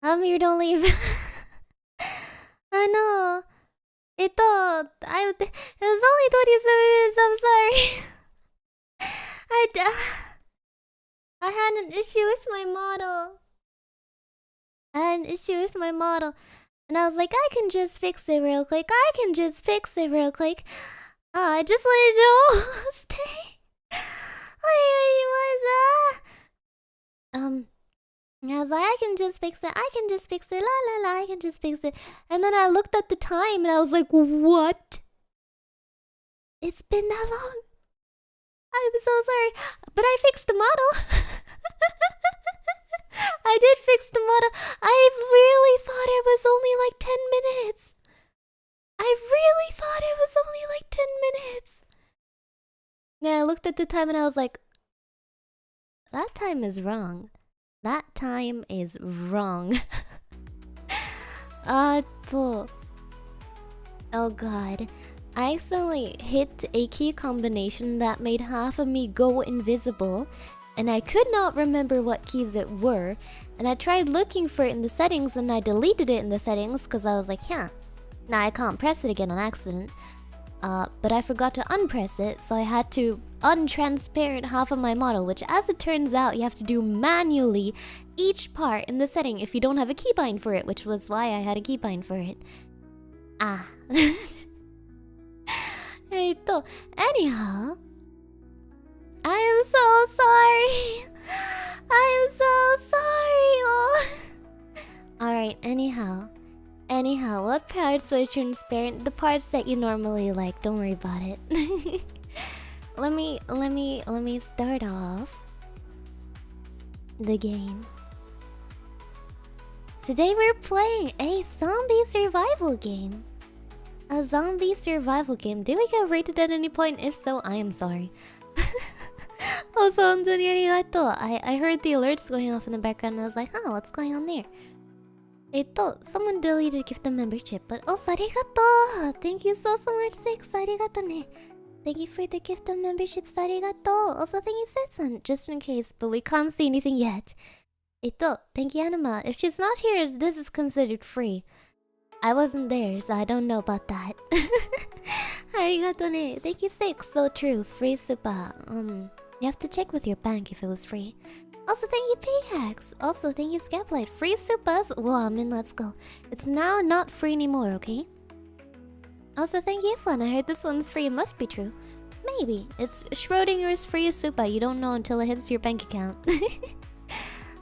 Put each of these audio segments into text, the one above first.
Amir, don't leave. I know. It was only 27 minutes. I'm sorry. I had an issue with my model. And I was like, I can just fix it real quick. I just wanted to know. Stay. I was like, I can just fix it. La la la, I can just fix it. And then I looked at the time and I was like, what? It's been that long? I'm so sorry. But I fixed the model. I did fix the model. I really thought it was only like 10 minutes. Then I looked at the time and I was like, that time is wrong. Oh god. I accidentally hit a key combination that made half of me go invisible, and I could not remember what keys it were, and I tried looking for it in the settings and I deleted it in the settings because I was like, yeah, now I can't press it again on accident. But I forgot to unpress it, so I had to untransparent half of my model, which as it turns out, you have to do manually each part in the setting if you don't have a keybind for it, which was why I had a keybind for it. Anyhow, I am so sorry. Alright, anyhow, what parts are transparent? The parts that you normally like, don't worry about it. Let me start off the game. Today we're playing a zombie survival game. Did we get rated at any point? If so, I am sorry. Also, honestoni arigato. I heard the alerts going off in the background and I was like, huh, what's going on there? Someone deleted gift and membership, but also arigato. Thank you so much, Six. Arigato ne. Thank you for the gift and membership. Arigato. Also, thank you, Setsun, just in case, but we can't see anything yet. Thank you, Anima. If she's not here, this is considered free. I wasn't there, so I don't know about that. Arigato ne. Thank you, Six. So true. Free super. You have to check with your bank if it was free. Also, thank you, Payhacks. Also, thank you, Scaplight. Free supers. Well, I mean, let's go. It's now not free anymore, okay? Also, thank you, Fun. I heard this one's free. It must be true. Maybe. It's Schrodinger's free super. You don't know until it hits your bank account.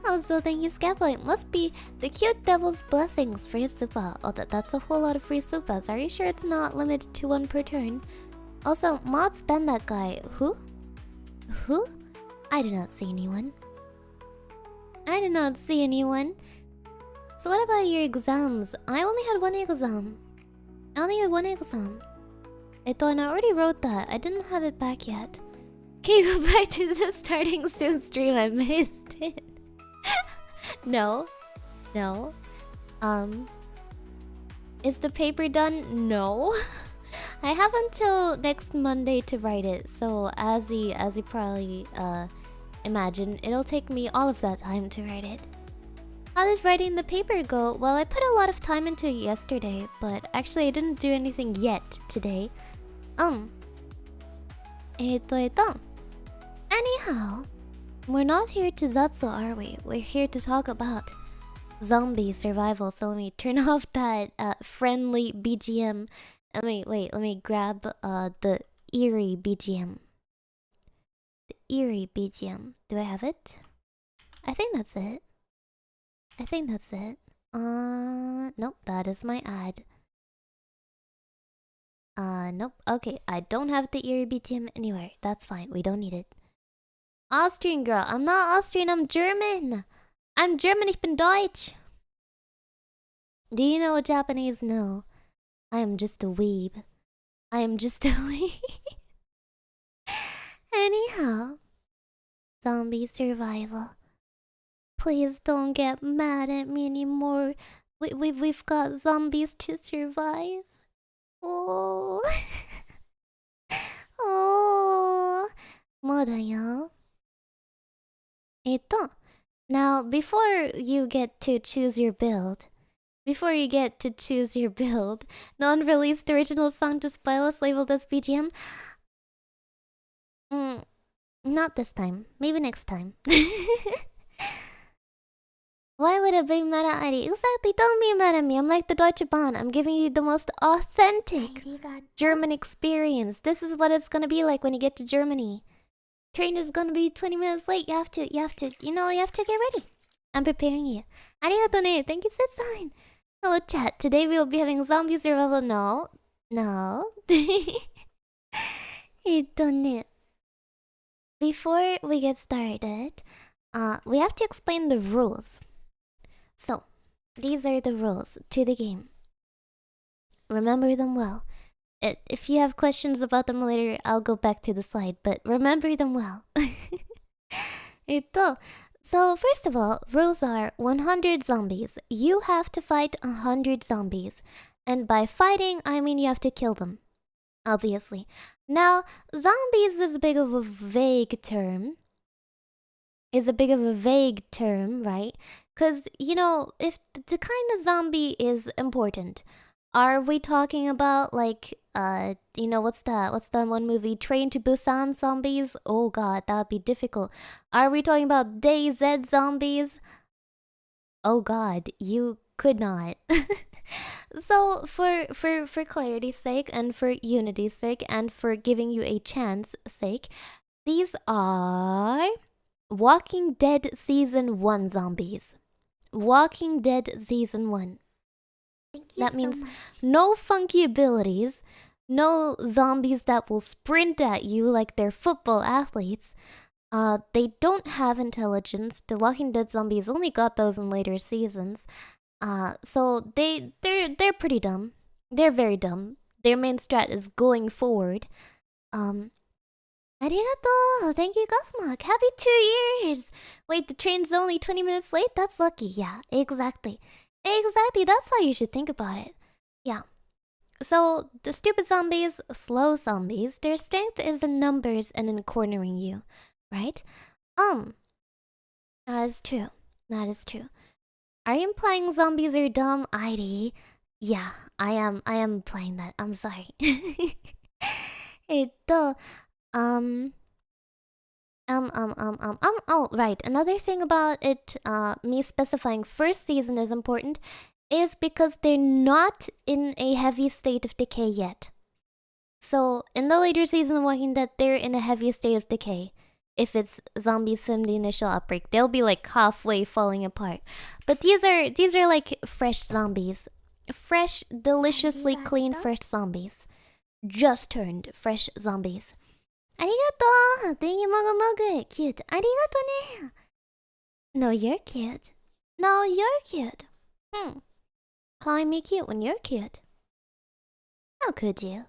Also, thank you, Scaplight. Must be the cute devil's blessings. Free super. Oh, that's a whole lot of free supers. Are you sure it's not limited to one per turn? Also, mods ban that guy. Who? I do not see anyone. So what about your exams? I only had one exam. And I already wrote that. I didn't have it back yet. Can you go back to the starting soon stream? I missed it. No. Is the paper done? No. I have until next Monday to write it. So as you probably imagine, it'll take me all of that time to write it. How did writing the paper go? Well, I put a lot of time into it yesterday, but actually I didn't do anything yet today. Anyhow, we're not here to zatsu, are we? We're here to talk about zombie survival. So let me turn off that friendly BGM. Let me grab the eerie BGM. Do I have it? I think that's it. Nope, that is my ad. Nope. Okay, I don't have the eerie BGM anywhere. That's fine, we don't need it. Austrian girl. I'm not Austrian, I'm German. Ich bin Deutsch. Do you know Japanese? No. I am just a weeb. Anyhow. Zombie survival. Please don't get mad at me anymore. We've got zombies to survive. Oh. Oh. まだよ。Now, before you get to choose your build, non-released original song to spoil us labeled as BGM. Not this time. Maybe next time. Why would it be meta ID? Exactly, don't be mad at me. I'm like the Deutsche Bahn. I'm giving you the most authentic German experience. This is what it's gonna be like when you get to Germany. Train is gonna be 20 minutes late. You have to get ready. I'm preparing you. Arigato ne. Thank you, Setsign. Hello, chat. Today we will be having zombie survival. No. Before we get started, we have to explain the rules. So, these are the rules to the game. Remember them well. If you have questions about them later, I'll go back to the slide, but remember them well. So first of all, rules are 100 zombies. You have to fight 100 zombies. And by fighting, I mean you have to kill them. Obviously. Now, zombies is a bit of a vague term. Right? Because, if the kind of zombie is important, are we talking about like, what's that one movie, Train to Busan zombies? Oh god, that would be difficult. Are we talking about DayZ zombies? Oh god, you could not. So for clarity's sake and for unity's sake and for giving you a chance sake, these are Walking Dead Season 1 zombies. Walking Dead Season 1. That means no funky abilities, no zombies that will sprint at you like they're football athletes. They don't have intelligence. The Walking Dead zombies only got those in later seasons. So they're pretty dumb. They're very dumb. Their main strat is going forward. Arigato! Thank you, Gofmok. Happy 2 years! Wait, the train's only 20 minutes late? That's lucky. Yeah, exactly. That's how you should think about it. Yeah. So, the stupid zombies, slow zombies, their strength is in numbers and in cornering you, right? That is true. Are you implying zombies are dumb, ID? Yeah, I am implying that. I'm sorry. Oh, right. Another thing about it, me specifying first season is important, is because they're not in a heavy state of decay yet. So, in the later season of Walking Dead, they're in a heavy state of decay. If it's zombies from the initial outbreak, they'll be like halfway falling apart. But these are like fresh zombies. Fresh, deliciously clean fresh zombies. Just turned fresh zombies. Arigato! Thank you, Mogu. Cute. Arigato ne. No, you're cute. Calling me cute when you're cute. How could you?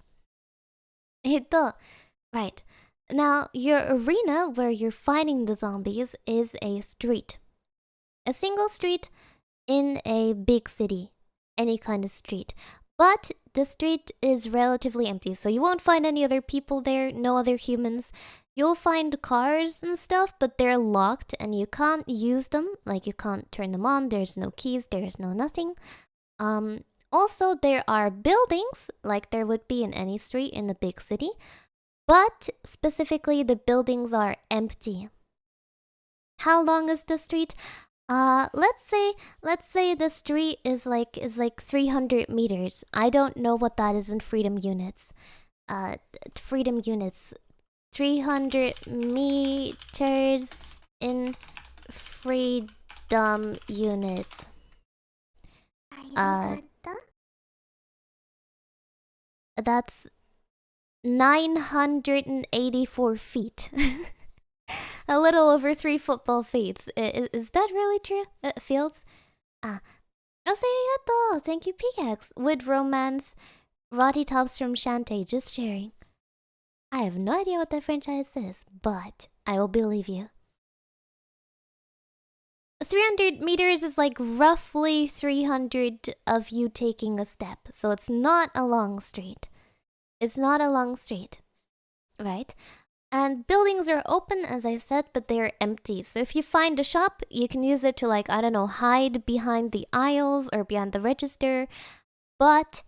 Right. Now, your arena where you're fighting the zombies is a street. A single street in a big city. Any kind of street. But the street is relatively empty, so you won't find any other people there, no other humans. You'll find cars and stuff, but they're locked and you can't use them. Like, you can't turn them on, there's no keys, there's no nothing. Also, there are buildings, like there would be in any street in a big city. But specifically, the buildings are empty. How long is the street? Let's say the street is like 300 meters. I don't know what that is in freedom units. 300 meters in freedom units. That's 984 feet. A little over 3 football feet. Is that really true? Fields? Arigato! Thank you, Pickaxe. Wood romance. Rotty tops from Shantae. Just sharing. I have no idea what that franchise is, but I will believe you. 300 meters is like roughly 300 of you taking a step. So it's not a long street. Right? And buildings are open, as I said, but they are empty. So if you find a shop, you can use it to, like, I don't know, hide behind the aisles or behind the register. But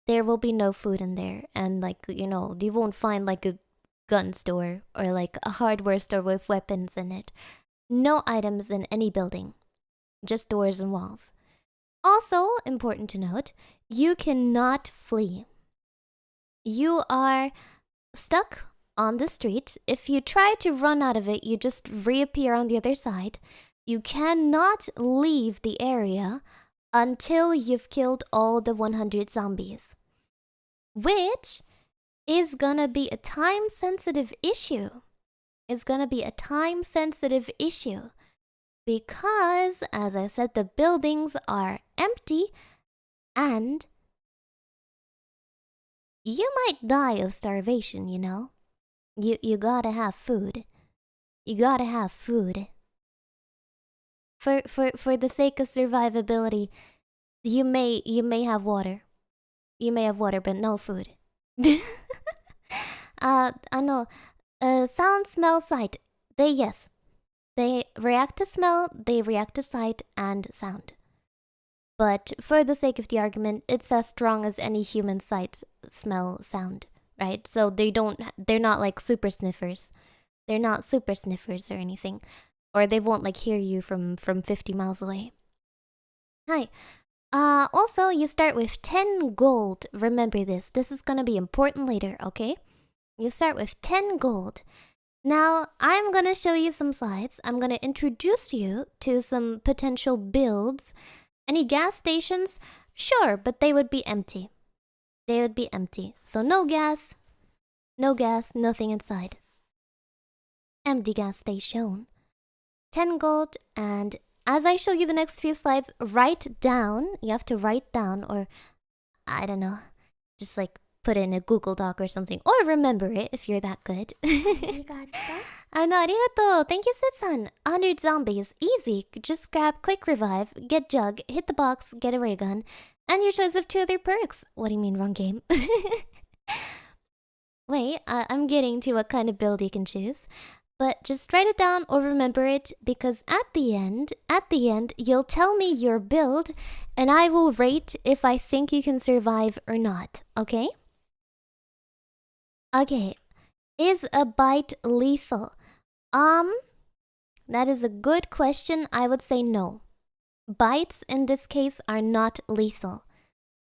there will be no food in there. And, like, you know, you won't find, like, a gun store or, like, a hardware store with weapons in it. No items in any building. Just doors and walls. Also, important to note, you cannot flee. You are stuck on the street. If you try to run out of it, you just reappear on the other side. You cannot leave the area until you've killed all the 100 zombies. Which is gonna be a time-sensitive issue. It's gonna be a time-sensitive issue. Because, as I said, the buildings are empty and you might die of starvation, you know? You gotta have food. You gotta have food. For the sake of survivability, you may have water. You may have water, but no food. I know. Sound, smell, sight. They react to smell, they react to sight and sound. But for the sake of the argument, it's as strong as any human sight, smell, sound, right? So they're not like super sniffers. They're not super sniffers or anything. Or they won't like hear you from 50 miles away. Hi. Also, you start with 10 gold. Remember this. This is gonna be important later, okay? You start with 10 gold. Now, I'm gonna show you some slides. I'm gonna introduce you to some potential builds. Any gas stations? Sure, but they would be empty. They would be empty. So no gas, nothing inside. Empty gas station. 10 gold, and as I show you the next few slides, write down. You have to write down, or I don't know, just like put it in a Google Doc or something, or remember it if you're that good. Arigato. Thank you, Sitsan. 100 zombies. Easy. Just grab quick revive, get jug, hit the box, get a ray gun, and your choice of 2 other perks. What do you mean, wrong game? Wait, I'm getting to what kind of build you can choose. But just write it down or remember it, because at the end, you'll tell me your build, and I will rate if I think you can survive or not, okay? Okay, is a bite lethal? That is a good question. I would say no. Bites in this case are not lethal.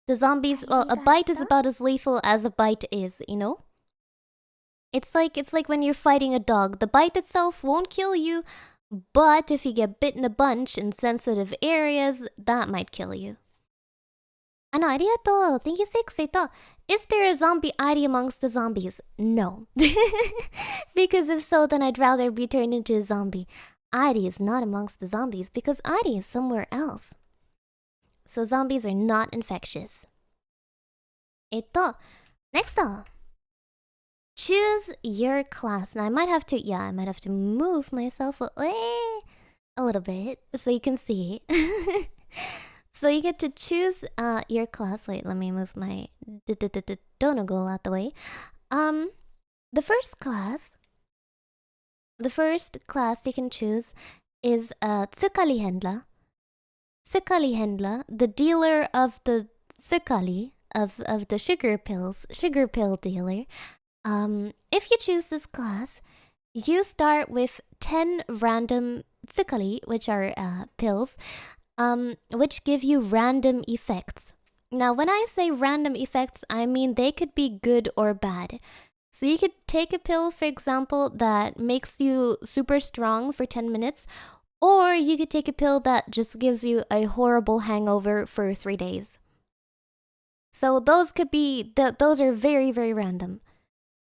The zombies, well, a bite is about as lethal as a bite is, you know? It's like when you're fighting a dog. The bite itself won't kill you, but if you get bitten a bunch in sensitive areas, that might kill you. Arigato. Thank you, Sixito. Is there a zombie Ari amongst the zombies? No. Because if so, then I'd rather be turned into a zombie. Ari is not amongst the zombies because Ari is somewhere else. So zombies are not infectious. Next. Choose your class. Now I might have to move myself a little bit so you can see. So you get to choose your class. Wait, let me move my donogol out the way. The first class you can choose is Tsukali Hendla. Tsukali Hendla, the dealer of the Tsukali, of the sugar pill dealer. If you choose this class, you start with 10 random tsukali, which are pills, which give you random effects. Now, when I say random effects, I mean they could be good or bad. So you could take a pill, for example, that makes you super strong for 10 minutes, or you could take a pill that just gives you a horrible hangover for 3 days. So those are very, very random.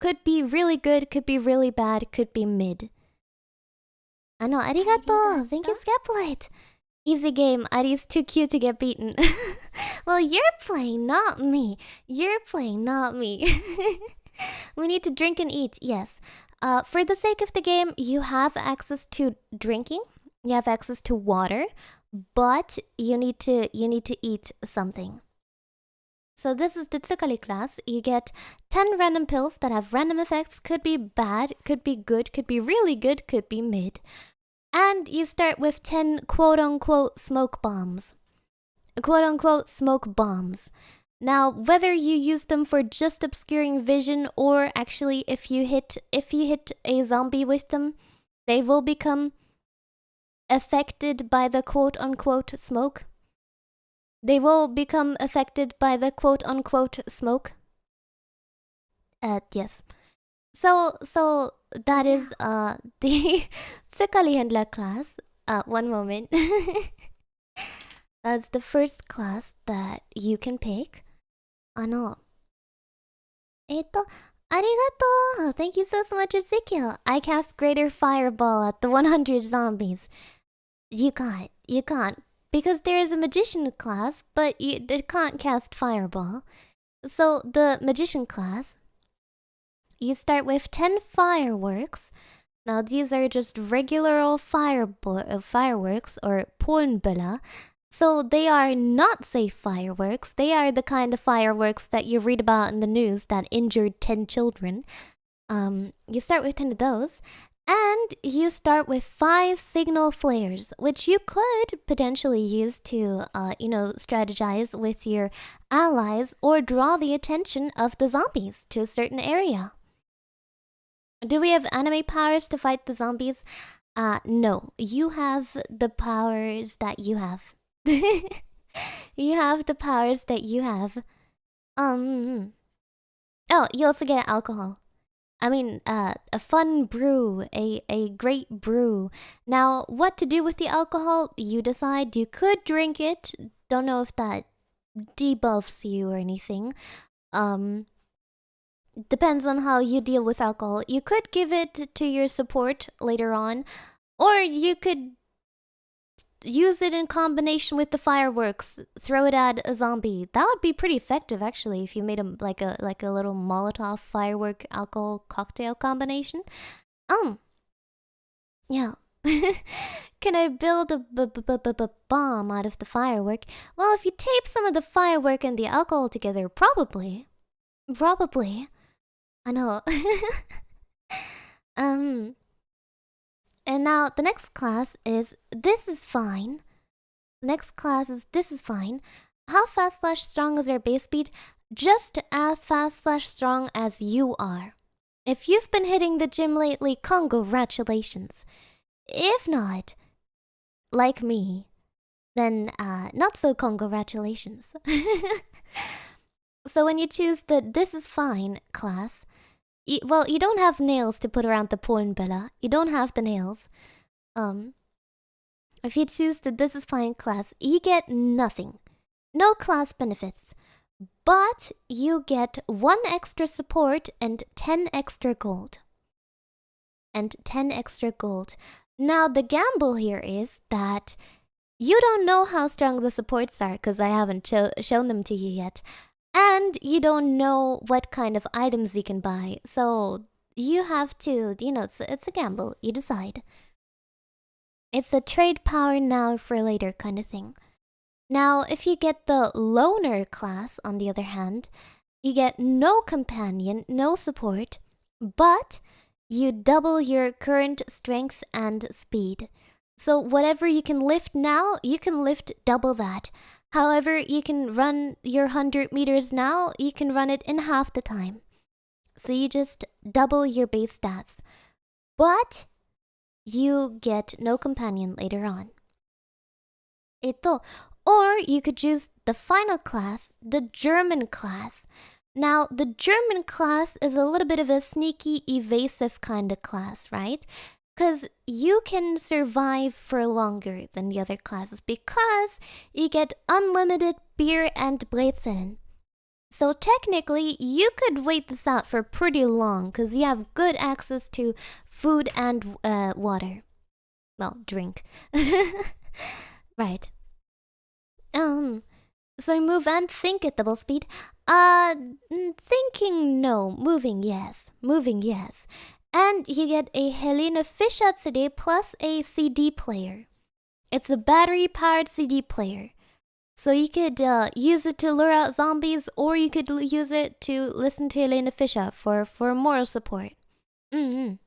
Could be really good, could be really bad, could be mid. Arigato! Thank you, Scapolite! Easy game, Ari's too cute to get beaten. Well, you're playing, not me. We need to drink and eat, yes. For the sake of the game, you have access to drinking, you have access to water, but you need to eat something. So this is the Tsukari class. You get 10 random pills that have random effects. Could be bad, could be good, could be really good, could be mid. And you start with 10 quote-unquote smoke bombs. Quote-unquote smoke bombs. Now, whether you use them for just obscuring vision or actually if you hit a zombie with them, they will become affected by the quote-unquote smoke. They will become affected by the quote-unquote smoke. Yes. So that is the Tsukari Handler class. One moment. That's the first class that you can pick. ありがとう. Thank you so much, Ezekiel. I cast Greater Fireball at the 100 zombies. You can't. Because there is a Magician class, but it can't cast Fireball. So the Magician class, you start with 10 fireworks. Now these are just regular old fireworks or polnböller. So they are not safe fireworks. They are the kind of fireworks that you read about in the news that injured 10 children. You start with 10 of those. And you start with 5 signal flares, which you could potentially use to, strategize with your allies or draw the attention of the zombies to a certain area. Do we have anime powers to fight the zombies? No. You have the powers that you have. You have the powers that you have. Oh, you also get alcohol. I mean, a fun brew, a great brew. Now, what to do with the alcohol, you decide. You could drink it. Don't know if that debuffs you or anything. Depends on how you deal with alcohol. You could give it to your support later on, or you could use it in combination with the fireworks. Throw it at a zombie. That would be pretty effective, actually, if you made a little Molotov firework alcohol cocktail combination. Yeah. Can I build a bomb out of the firework? Well, if you tape some of the firework and the alcohol together, probably. I know. And now the next class is This Is Fine. Next class is This Is Fine. How fast/strong is your base speed? Just as fast/strong as you are. If you've been hitting the gym lately, congratulations. If not, like me, then not so congratulations. So when you choose the This Is Fine class, you don't have nails to put around the polnböller. You don't have the nails. If you choose the This Is Fine class, you get nothing. No class benefits. But you get 1 extra support and 10 extra gold. Now, the gamble here is that you don't know how strong the supports are because I haven't shown them to you yet. And you don't know what kind of items you can buy. So you have to, it's a gamble. You decide. It's a trade power now for later kind of thing. Now, if you get the loner class, on the other hand, you get no companion, no support, but you double your current strength and speed. So whatever you can lift now, you can lift double that. However, you can run your 100 meters now, you can run it in half the time. So you just double your base stats. But you get no companion later on. Or you could choose the final class, the German class. Now, the German class is a little bit of a sneaky, evasive kind of class, right? Because you can survive for longer than the other classes because you get unlimited beer and Brezeln. So technically, you could wait this out for pretty long because you have good access to food and water. Well, drink. Right. So move and think at double speed. Thinking no. Moving yes. And you get a Helene Fischer CD plus a CD player. It's a battery-powered CD player. So you could use it to lure out zombies, or you could use it to listen to Elena Fischer for moral support. And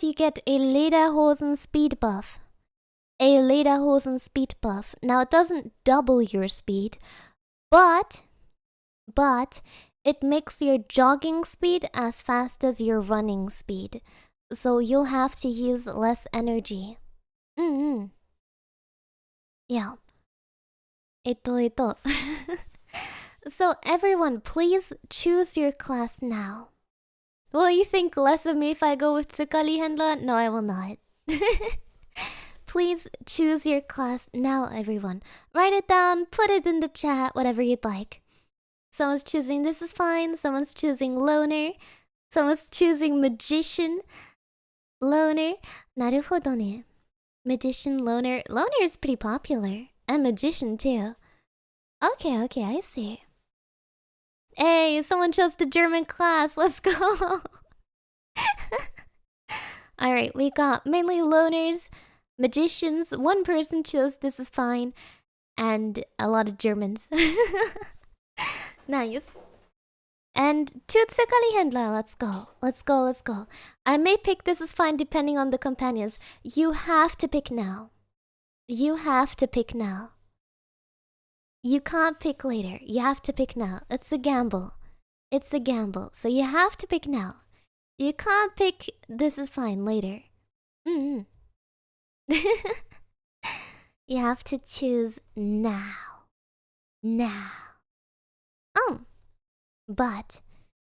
you get a Lederhosen speed buff. A Lederhosen speed buff. Now it doesn't double your speed, but it makes your jogging speed as fast as your running speed. So you'll have to use less energy. Yeah. Ito. So everyone, please choose your class now. Will you think less of me if I go with Tsukali Hendla? No, I will not. Please choose your class now, everyone. Write it down, put it in the chat, whatever you'd like. Someone's choosing This Is Fine, someone's choosing Loner, someone's choosing Magician. Loner. Naruhodo ne. Magician, Loner. Loner is pretty popular. And Magician too. Okay, I see. Hey, someone chose the German class. Let's go. Alright, we got mainly loners, magicians, one person chose This Is Fine, and a lot of Germans. Nice. And to Tsukali Hendla, let's go. I may pick This Is Fine depending on the companions. You have to pick now. You can't pick later. You have to pick now. It's a gamble. So you have to pick now. You can't pick This Is Fine later. You have to choose now. But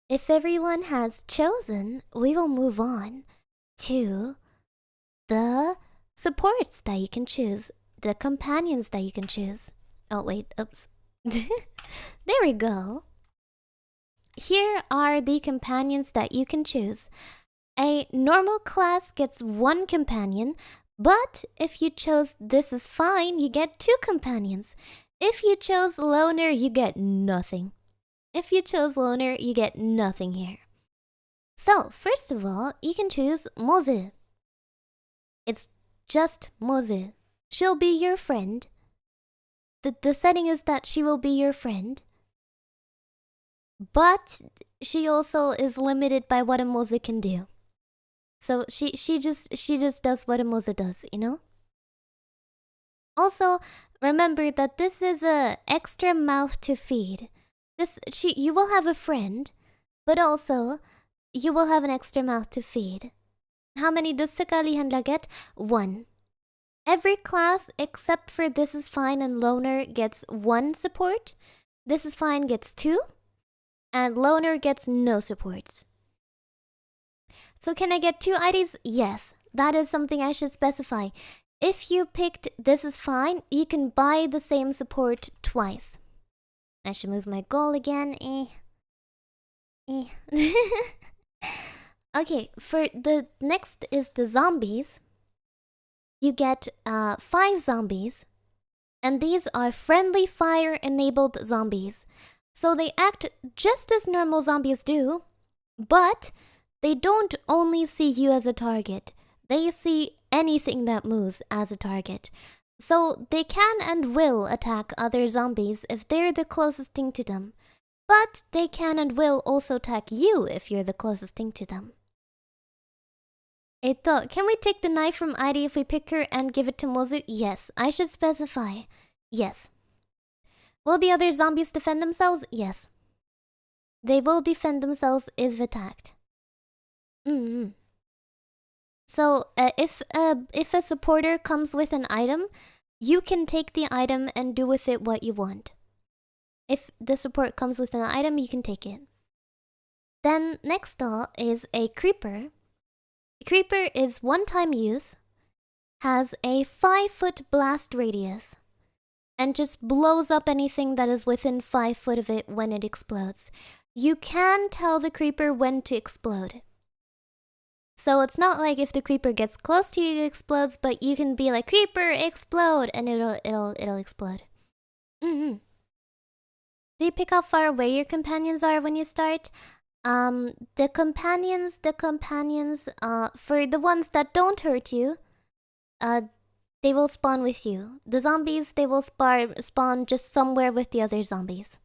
if everyone has chosen, we will move on to the supports that you can choose, the companions that you can choose. Oh wait, oops. There we go. Here are the companions that you can choose. A normal class gets one companion, but if you chose This Is Fine, you get 2 companions. If you chose Loner, you get nothing. Here. So, first of all, you can choose Moze. It's just Moze. She'll be your friend. The setting is that she will be your friend. But she also is limited by what a Moze can do. So she just does what a Moze does, you know? Also, remember that this is a extra mouth to feed. You will have a friend, but also you will have an extra mouth to feed. How many does Tsukali Hendla get? 1. Every class except for This Is Fine and Loner gets 1 support. This Is Fine gets 2. And Loner gets no supports. So can I get 2 IDs? Yes, that is something I should specify. If you picked This Is Fine, you can buy the same support twice. I should move my goal again. Okay, for the next is the zombies. You get 5 zombies. And these are friendly fire enabled zombies. So they act just as normal zombies do, but they don't only see you as a target. They see anything that moves as a target. So they can and will attack other zombies if they're the closest thing to them. But they can and will also attack you if you're the closest thing to them. Can we take the knife from Airi if we pick her and give it to Mozu? Yes, I should specify. Yes. Will the other zombies defend themselves? Yes. They will defend themselves if attacked. So, if a supporter comes with an item, you can take the item and do with it what you want. If the support comes with an item, you can take it. Then, next up is a creeper. Creeper is one-time use, has a 5-foot blast radius, and just blows up anything that is within 5 foot of it when it explodes. You can tell the creeper when to explode. So it's not like if the creeper gets close to you, it explodes, but you can be like, creeper, explode, and it'll explode. Do you pick how far away your companions are when you start? The companions, for the ones that don't hurt you, They will spawn with you. The zombies, they will spawn just somewhere with the other zombies.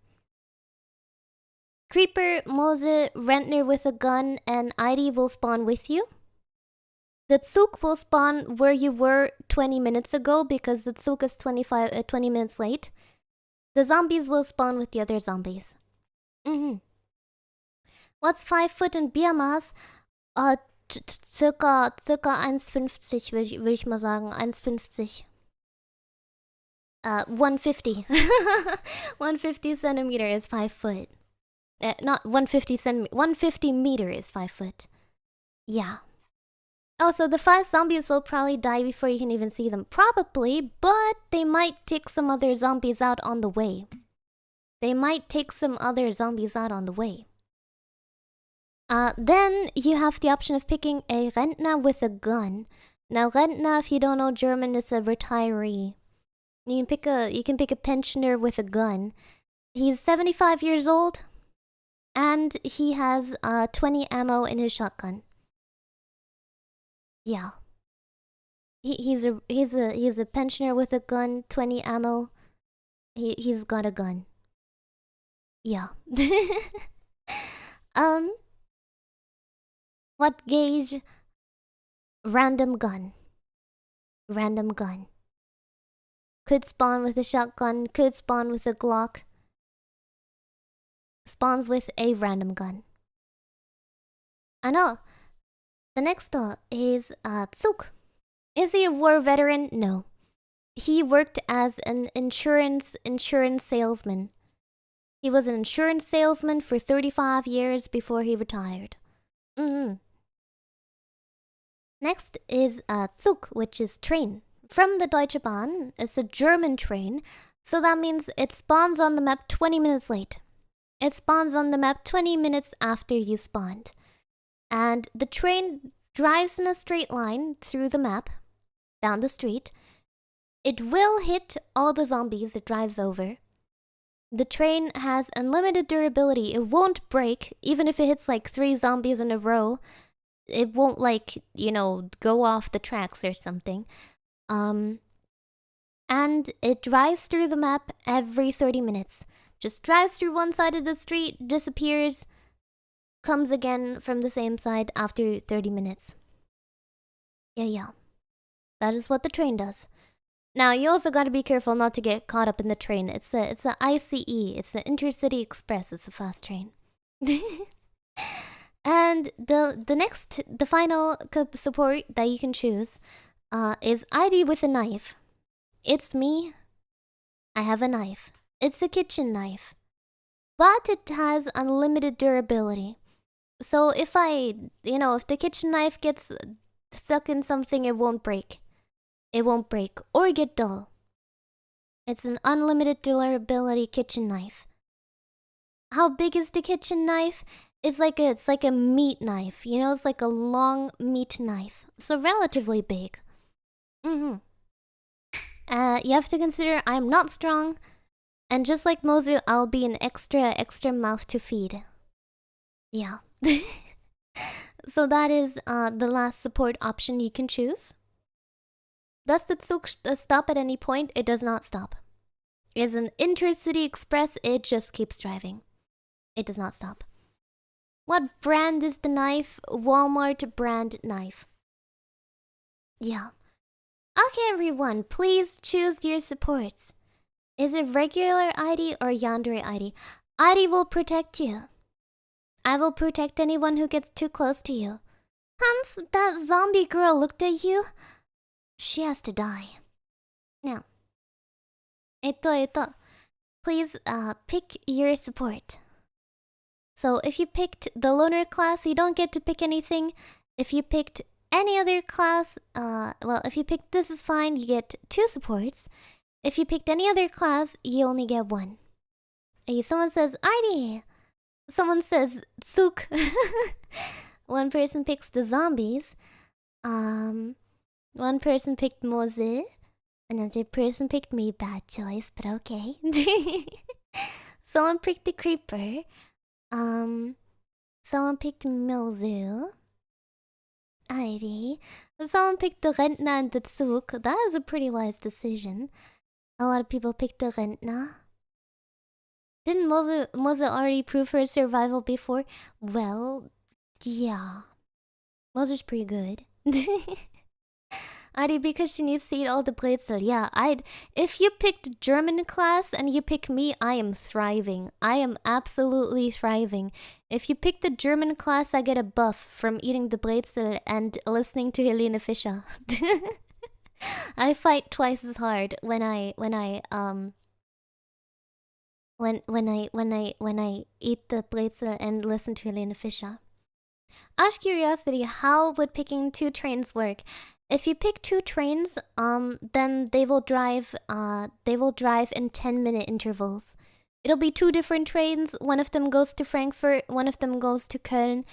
Creeper, Mose, Rentner with a gun, and Idy will spawn with you. The Tsuk will spawn where you were 20 minutes ago because the Tsuk is 20 minutes late. The zombies will spawn with the other zombies. What's 5 foot in BMS? Circa 1,50 würde ich mal sagen. 1,50. 150. 150 centimeter is 5 foot. Not 150 centimeter. 150 meter is 5 foot. Yeah. Oh, so the 5 zombies will probably die before you can even see them. Probably, but they might take some other zombies out on the way. Then you have the option of picking a Rentner with a gun. Now, Rentner, if you don't know German, is a retiree. You can pick a pensioner with a gun. He's 75 years old, and he has 20 ammo in his shotgun. Yeah. He's a pensioner with a gun, 20 ammo. He's got a gun. Yeah. What gauge? Random gun. Could spawn with a shotgun, could spawn with a Glock. Spawns with a random gun. I know. The next is Tsuk. Is he a war veteran? No. He worked as an insurance salesman. He was an insurance salesman for 35 years before he retired. Next is Zug, which is train. From the Deutsche Bahn, it's a German train, so that means it spawns on the map 20 minutes late. It spawns on the map 20 minutes after you spawned. And the train drives in a straight line through the map, down the street. It will hit all the zombies it drives over. The train has unlimited durability. It won't break, even if it hits like 3 zombies in a row. It won't go off the tracks or something. And it drives through the map every 30 minutes. Just drives through one side of the street, disappears, comes again from the same side after 30 minutes. Yeah. That is what the train does. Now, you also gotta be careful not to get caught up in the train. It's a ICE. It's an Intercity Express. It's a fast train. And the final support that you can choose is ID with a knife. It's me. I have a knife. It's a kitchen knife. But it has unlimited durability. So if if the kitchen knife gets stuck in something, it won't break. It won't break or get dull. It's an unlimited durability kitchen knife. How big is the kitchen knife? It's like a meat knife. It's like a long meat knife. So relatively big. You have to consider I'm not strong. And just like Mozu, I'll be an extra mouth to feed. Yeah. So that is the last support option you can choose. Does the Tsuk stop at any point? It does not stop. It's an Intercity Express. It just keeps driving. It does not stop. What brand is the knife? Walmart brand knife. Yeah. Okay, everyone, please choose your supports. Is it regular ID or yandere ID? ID will protect you. I will protect anyone who gets too close to you. Humph, that zombie girl looked at you. She has to die. Now. Please pick your support. So if you picked the loner class, you don't get to pick anything. If you picked any other class, if you picked this is fine, you get 2 supports. If you picked any other class, you only get 1. Someone says ID. Someone says Tsuk. One person picks the zombies. One person picked Moze. Another person picked me. Bad choice, but okay. Someone picked the creeper. Someone picked Milzu. Alrighty. Someone picked the Rentner and the Zug. That is a pretty wise decision. A lot of people picked the Rentner. Didn't Moza already prove her survival before? Well, yeah. Moza's pretty good. Adi, because she needs to eat all the Brezel. Yeah, if you picked German class and you pick me, I am thriving. I am absolutely thriving. If you pick the German class, I get a buff from eating the Brezel and listening to Helene Fischer. I fight twice as hard when I eat the Brezel and listen to Helene Fischer. Out of curiosity, how would picking 2 trains work? If you pick 2 trains, then they will drive in 10-minute intervals. It'll be 2 different trains. One of them goes to Frankfurt, one of them goes to Köln,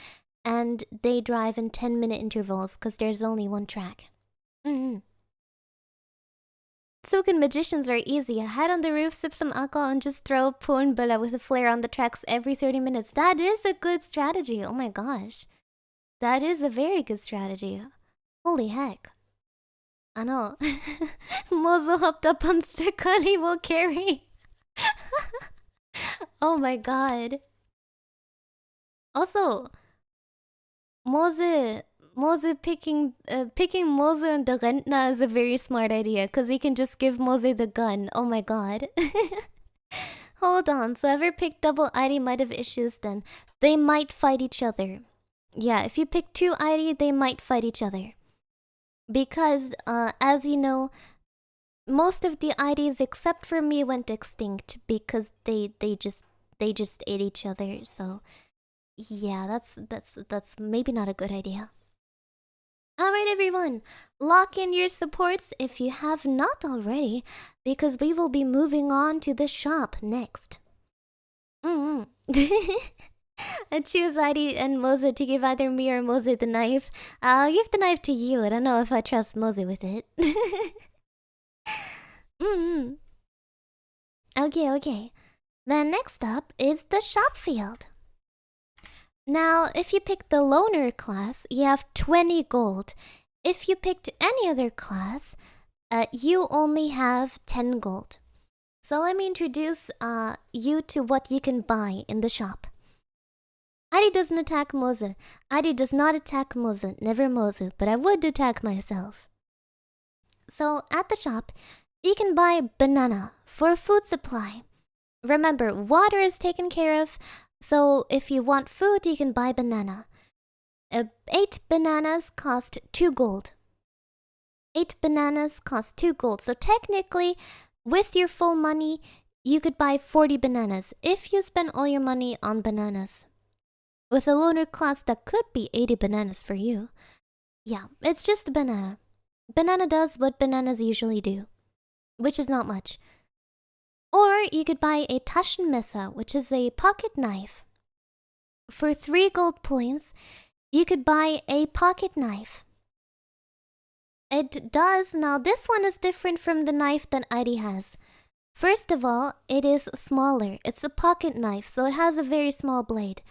and they drive in 10-minute intervals because there's only one track. Tsuken magicians are easy. Hide on the roof, sip some alcohol, and just throw Poenböller with a flare on the tracks every 30 minutes. That is a good strategy. Oh my gosh. That is a very good strategy. Holy heck. I know. Mozo hopped up on Stukali will carry. Oh my god. Also, Moze picking Moze and the Rentner is a very smart idea, because he can just give Moze the gun. Oh my god. Hold on, so whoever picked double ID might have issues then. They might fight each other. Yeah, if you pick 2 ID, they might fight each other. Because, as you know, most of the IDs except for me went extinct because they just ate each other, so yeah, that's maybe not a good idea. Alright everyone, lock in your supports if you have not already, because we will be moving on to the shop next. I choose ID and Moze to give either me or Moze the knife. I'll give the knife to you. I don't know if I trust Moze with it. Okay. Then next up is the shop field. Now, if you pick the loner class, you have 20 gold. If you picked any other class, you only have 10 gold. So let me introduce you to what you can buy in the shop. Adi doesn't attack Moze. Adi does not attack Moze, never Moze, but I would attack myself. So at the shop, you can buy banana for food supply. Remember, water is taken care of, so if you want food, you can buy banana. 8 bananas cost 2 gold. 8 bananas cost 2 gold, so technically, with your full money, you could buy 40 bananas if you spend all your money on bananas. With a loner class, that could be 80 bananas for you. Yeah, it's just a banana. Banana does what bananas usually do, which is not much. Or you could buy a Taschenmesser, which is a pocket knife. For 3 gold points, you could buy a pocket knife. It does, now this one is different from the knife that ID has. First of all, it is smaller. It's a pocket knife, so it has a very small blade.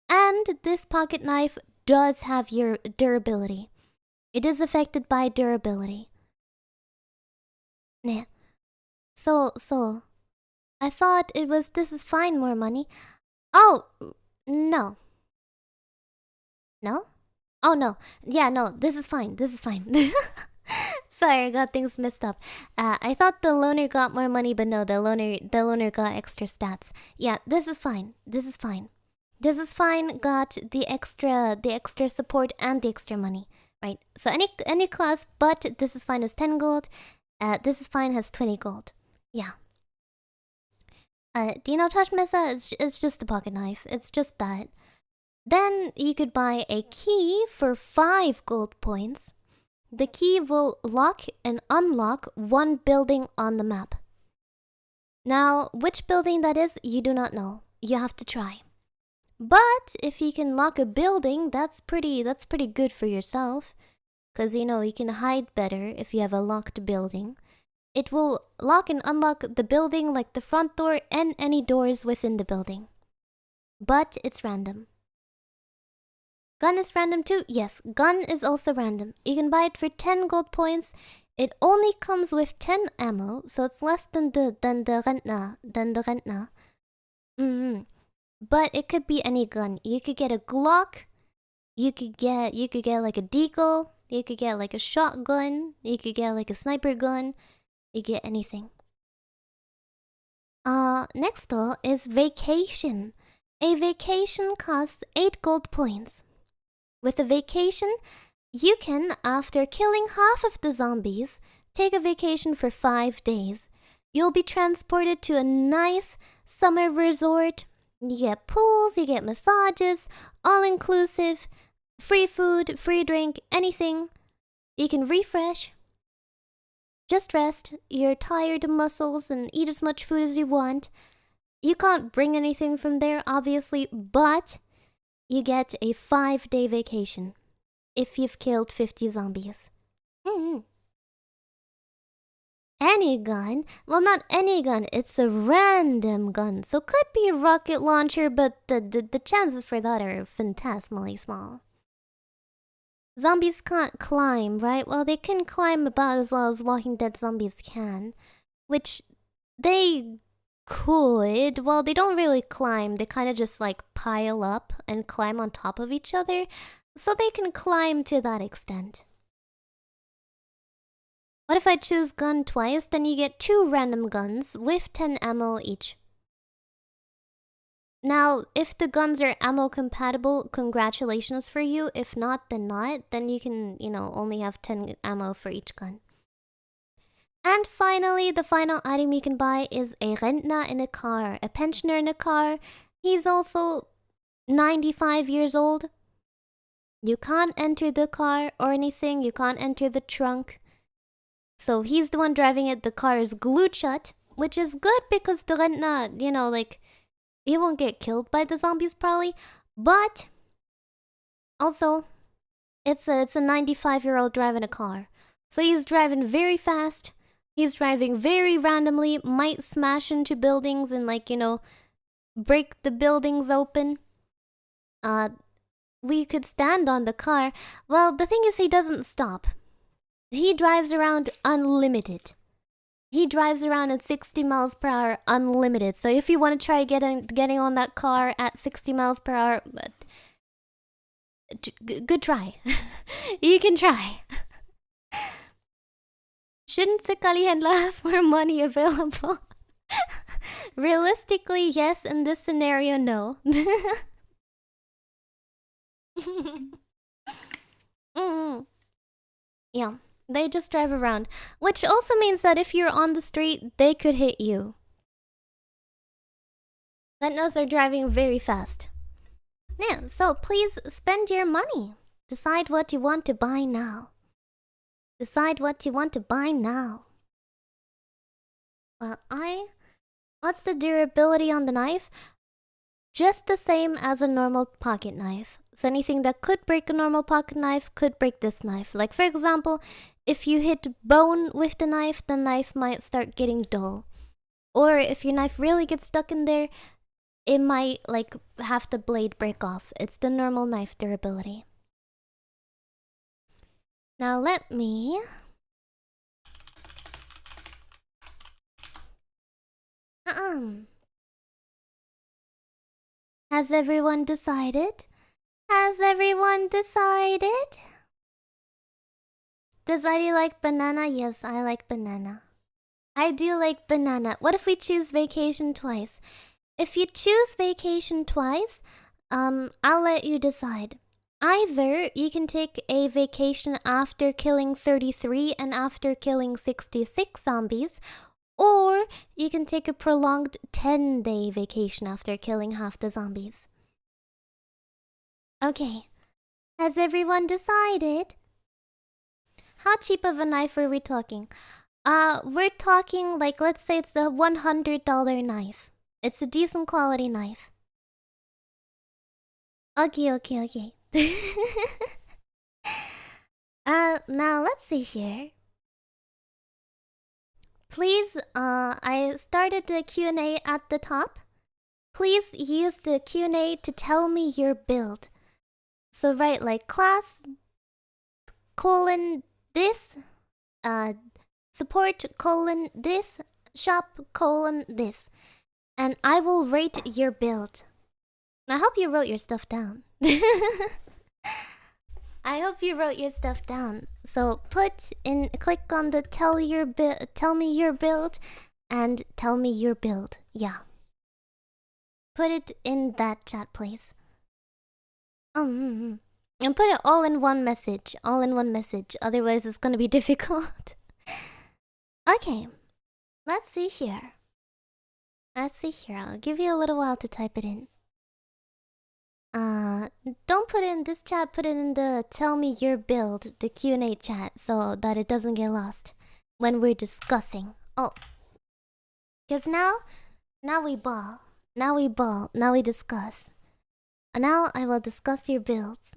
And this pocket knife does have your durability. It is affected by durability. Nah. So, I thought it was, this is fine, more money. Oh, no. No? Oh, no. Yeah, no, this is fine. Sorry, I got things messed up. I thought the loner got more money, but no, the loner got extra stats. Yeah, this is fine. This is fine, got the extra support and the extra money. Right, so any class but this is fine has 10 gold. This is fine has 20 gold. Yeah. Do you know Taschenmesser? It's just a pocket knife. It's just that. Then you could buy a key for 5 gold points. The key will lock and unlock 1 building on the map. Now, which building that is, you do not know. You have to try. But if you can lock a building, that's pretty good for yourself. Because, you know, you can hide better if you have a locked building. It will lock and unlock the building like the front door and any doors within the building. But it's random. Gun is random too? Yes, gun is also random. You can buy it for 10 gold points. It only comes with 10 ammo, so it's less than the Rentner. But it could be any gun. You could get a Glock. You could get like a deagle. You could get like a shotgun. You could get like a sniper gun. You get anything. Next though is vacation. A vacation costs 8 gold points. With a vacation, you can, after killing half of the zombies, take a vacation for 5 days. You'll be transported to a nice summer resort. You get pools, you get massages, all inclusive, free food, free drink, anything. You can refresh, just rest your tired muscles and eat as much food as you want. You can't bring anything from there, obviously, but you get a 5-day vacation if you've killed 50 zombies. Any gun? Well, not any gun, it's a random gun. So could be a rocket launcher, but the chances for that are phantasmally small. Zombies can't climb, right? Well, they can climb about as well as Walking Dead zombies can. Which they could. Well, they don't really climb. They kind of just like pile up and climb on top of each other. So they can climb to that extent. What if I choose gun twice? Then you get 2 random guns with 10 ammo each. Now, if the guns are ammo compatible, congratulations for you. If not, then not. Then you can, only have 10 ammo for each gun. And finally, the final item you can buy is a Rentner in a car, a pensioner in a car. He's also 95 years old. You can't enter the car or anything. You can't enter the trunk. So he's the one driving it. The car is glued shut, which is good because the Rentner, he won't get killed by the zombies probably. But also, it's a 95-year-old driving a car. So he's driving very fast. He's driving very randomly, might smash into buildings and break the buildings open. We could stand on the car. Well, the thing is he doesn't stop. He drives around unlimited. He drives around at 60 miles per hour unlimited. So if you want to try getting on that car at 60 miles per hour, good try. You can try. Shouldn't sekalihanlah have more money available? Realistically, yes. In this scenario, no. Yeah, they just drive around. Which also means that if you're on the street, they could hit you. Rentners are driving very fast. Yeah, so please spend your money. Decide what you want to buy now. Decide what you want to buy now. Well, what's the durability on the knife? Just the same as a normal pocket knife. So anything that could break a normal pocket knife could break this knife. Like for example, if you hit bone with the knife might start getting dull. Or if your knife really gets stuck in there, it might have the blade break off. It's the normal knife durability. Now let me... Has everyone decided? Has everyone decided? Does Ivy like banana? Yes, I like banana. I do like banana. What if we choose vacation twice? If you choose vacation twice, I'll let you decide. Either you can take a vacation after killing 33 and after killing 66 zombies, or you can take a prolonged 10-day vacation after killing half the zombies. Okay, has everyone decided? How cheap of a knife are we talking? We're talking let's say it's a $100 knife. It's a decent quality knife. Okay. Now let's see here. Please, I started the Q&A at the top. Please use the Q&A to tell me your build. So write like class colon this, support colon this, shop colon this, and I will rate your build. I hope you wrote your stuff down. I hope you wrote your stuff down. So click on the tell me your build, and tell me your build. Yeah. Put it in that chat, please. And put it all in one message. All in one message. Otherwise, it's gonna be difficult. Okay. Let's see here. I'll give you a little while to type it in. Don't put it in this chat, put it in the tell me your build, the Q&A chat, so that it doesn't get lost when we're discussing. Oh. Because now we ball. Now we discuss. And now I will discuss your builds.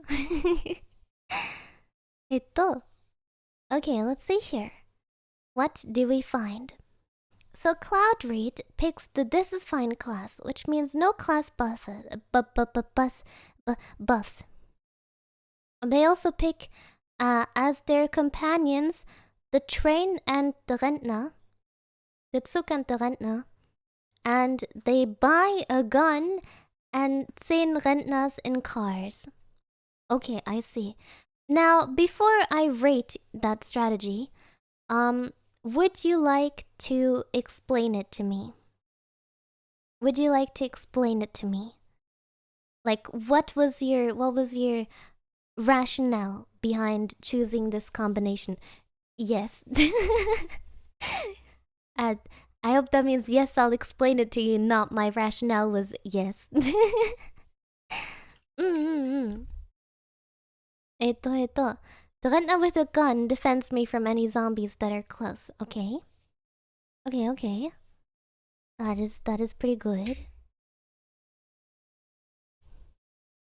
Okay, let's see here. What do we find? So Cloudread picks the This Is Fine class, which means no class buffs. They also pick as their companions the Train and the Rentner, the Zug and the Rentner, and they buy a gun and 10 Rentners in cars. Okay, I see. Now, before I rate that strategy, would you like to explain it to me? Would you like to explain it to me? Like, what was your rationale behind choosing this combination? Yes. I hope that means yes, I'll explain it to you, not my rationale was yes. The Rentner with a gun defends me from any zombies that are close, okay? Okay. That is pretty good.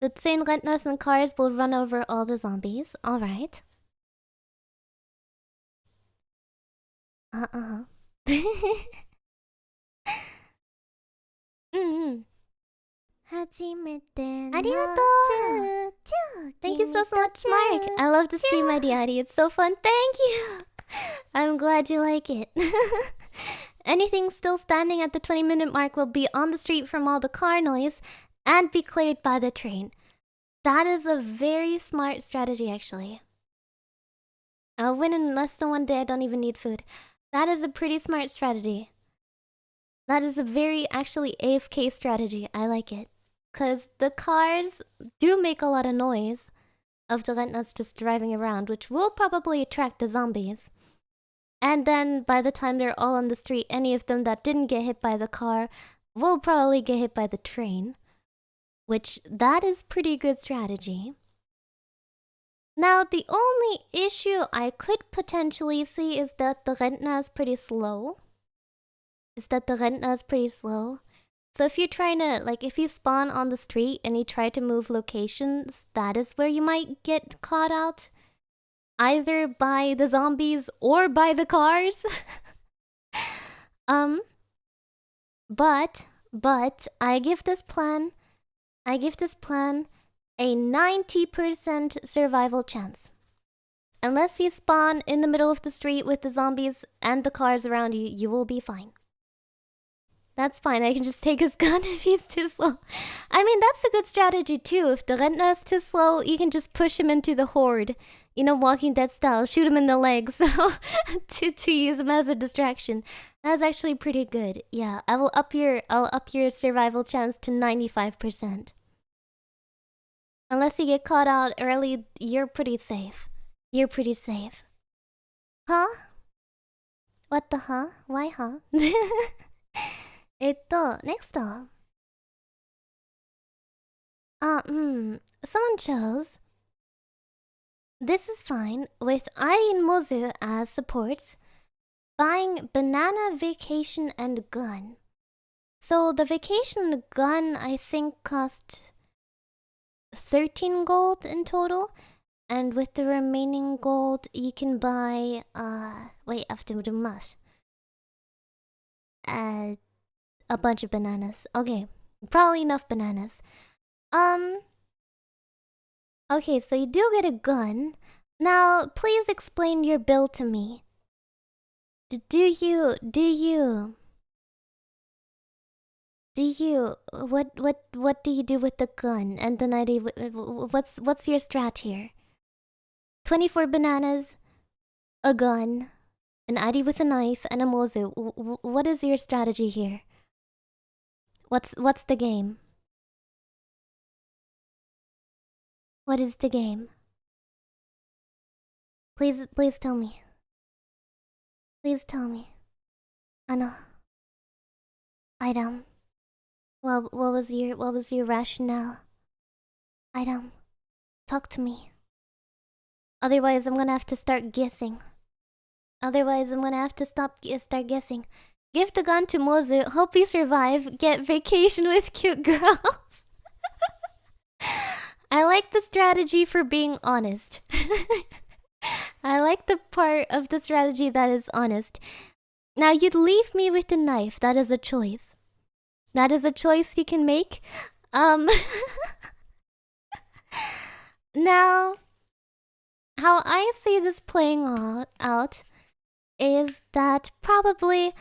The 10 Rentners and cars will run over all the zombies, alright. Arigato! Thank you so much, Mark. I love the stream ID, Adi. It's so fun. Thank you. I'm glad you like it. Anything still standing at the 20-minute mark will be on the street from all the car noise and be cleared by the train. That is a very smart strategy, actually. I'll win in less than 1 day. I don't even need food. That is a pretty smart strategy. That is a very, actually, AFK strategy. I like it. Because the cars do make a lot of noise of the Rentners just driving around, which will probably attract the zombies. And then by the time they're all on the street, any of them that didn't get hit by the car will probably get hit by the train. Which, that is pretty good strategy. Now, the only issue I could potentially see is that the Rentner is pretty slow. So if you're trying to, like, if you spawn on the street and you try to move locations, that is where you might get caught out. Either by the zombies or by the cars. But I give this plan a 90% survival chance. Unless you spawn in the middle of the street with the zombies and the cars around you, you will be fine. That's fine, I can just take his gun if he's too slow. I mean, that's a good strategy too. If the Rentner is too slow, you can just push him into the horde. You know, Walking Dead style, shoot him in the legs to use him as a distraction. That's actually pretty good. Yeah, I'll up your survival chance to 95%. Unless you get caught out early, you're pretty safe. Huh? What the huh? Why huh? Next up. Someone chose This Is Fine with I and Mozu as supports, buying banana, vacation, and gun. So the vacation and the gun I think cost 13 gold in total, and with the remaining gold you can buy wait, I have to do math. A bunch of bananas. Okay, probably enough bananas. Okay, so you do get a gun. Now, please explain your build to me. Do you what do you do with the gun and the 90? What's your strat here? 24 bananas, a gun, an ID with a knife, and a mozu. What is your strategy here? What's the game? What is the game? Please tell me. Please tell me. Ano. Item. Well, what was your rationale? Item. Talk to me. Otherwise, I'm gonna have to start guessing. Start guessing. Give the gun to Mozu. Hope you survive. Get vacation with cute girls. I like the strategy for being honest. I like the part of the strategy that is honest. Now, you'd leave me with the knife. That is a choice. That is a choice you can make. Now, how I see this playing out is that probably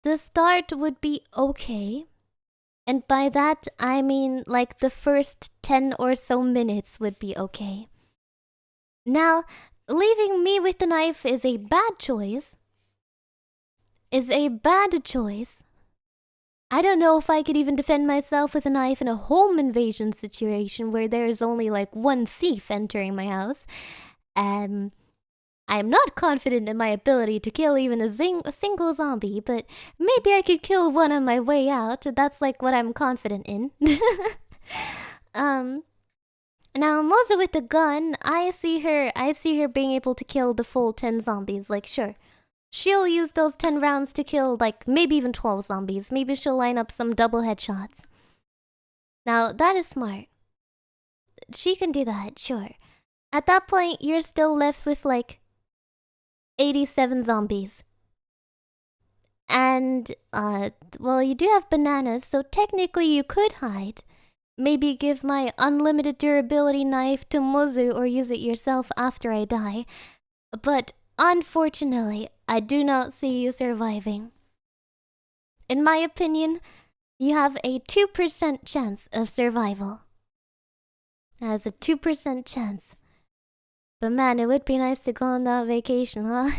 the start would be okay. And by that, I mean like the first 10 or so minutes would be okay. Now, leaving me with the knife is a bad choice. I don't know if I could even defend myself with a knife in a home invasion situation where there is only like one thief entering my house. I am not confident in my ability to kill even a single zombie, but maybe I could kill one on my way out. That's like what I'm confident in. Now Moza with the gun, I see her being able to kill the full 10 zombies. Like, sure, she'll use those 10 rounds to kill like maybe even 12 zombies. Maybe she'll line up some double headshots. Now that is smart. She can do that, sure. At that point, you're still left with like 87 zombies. And, well, you do have bananas, so technically you could hide. Maybe give my unlimited durability knife to Mozu or use it yourself after I die. But, unfortunately, I do not see you surviving. In my opinion, you have a 2% chance of survival. As a 2% chance. But man, it would be nice to go on that vacation, huh?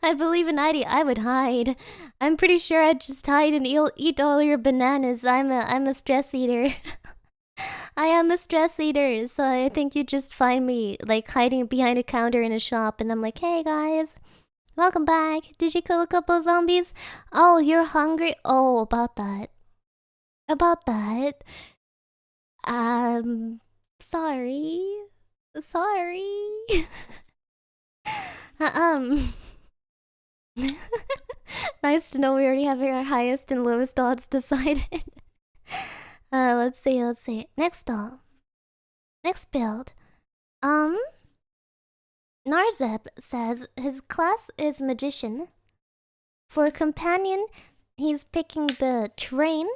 I believe in ID, I would hide. I'm pretty sure I'd just hide and eat all your bananas. I'm a stress eater. I am a stress eater, so I think you'd just find me like hiding behind a counter in a shop and I'm like, hey guys, welcome back. Did you kill a couple of zombies? Oh, you're hungry? Oh, about that. Sorry. Nice to know we already have our highest and lowest odds decided. Let's see. Next build. Narzeb says his class is magician. For companion, he's picking the train.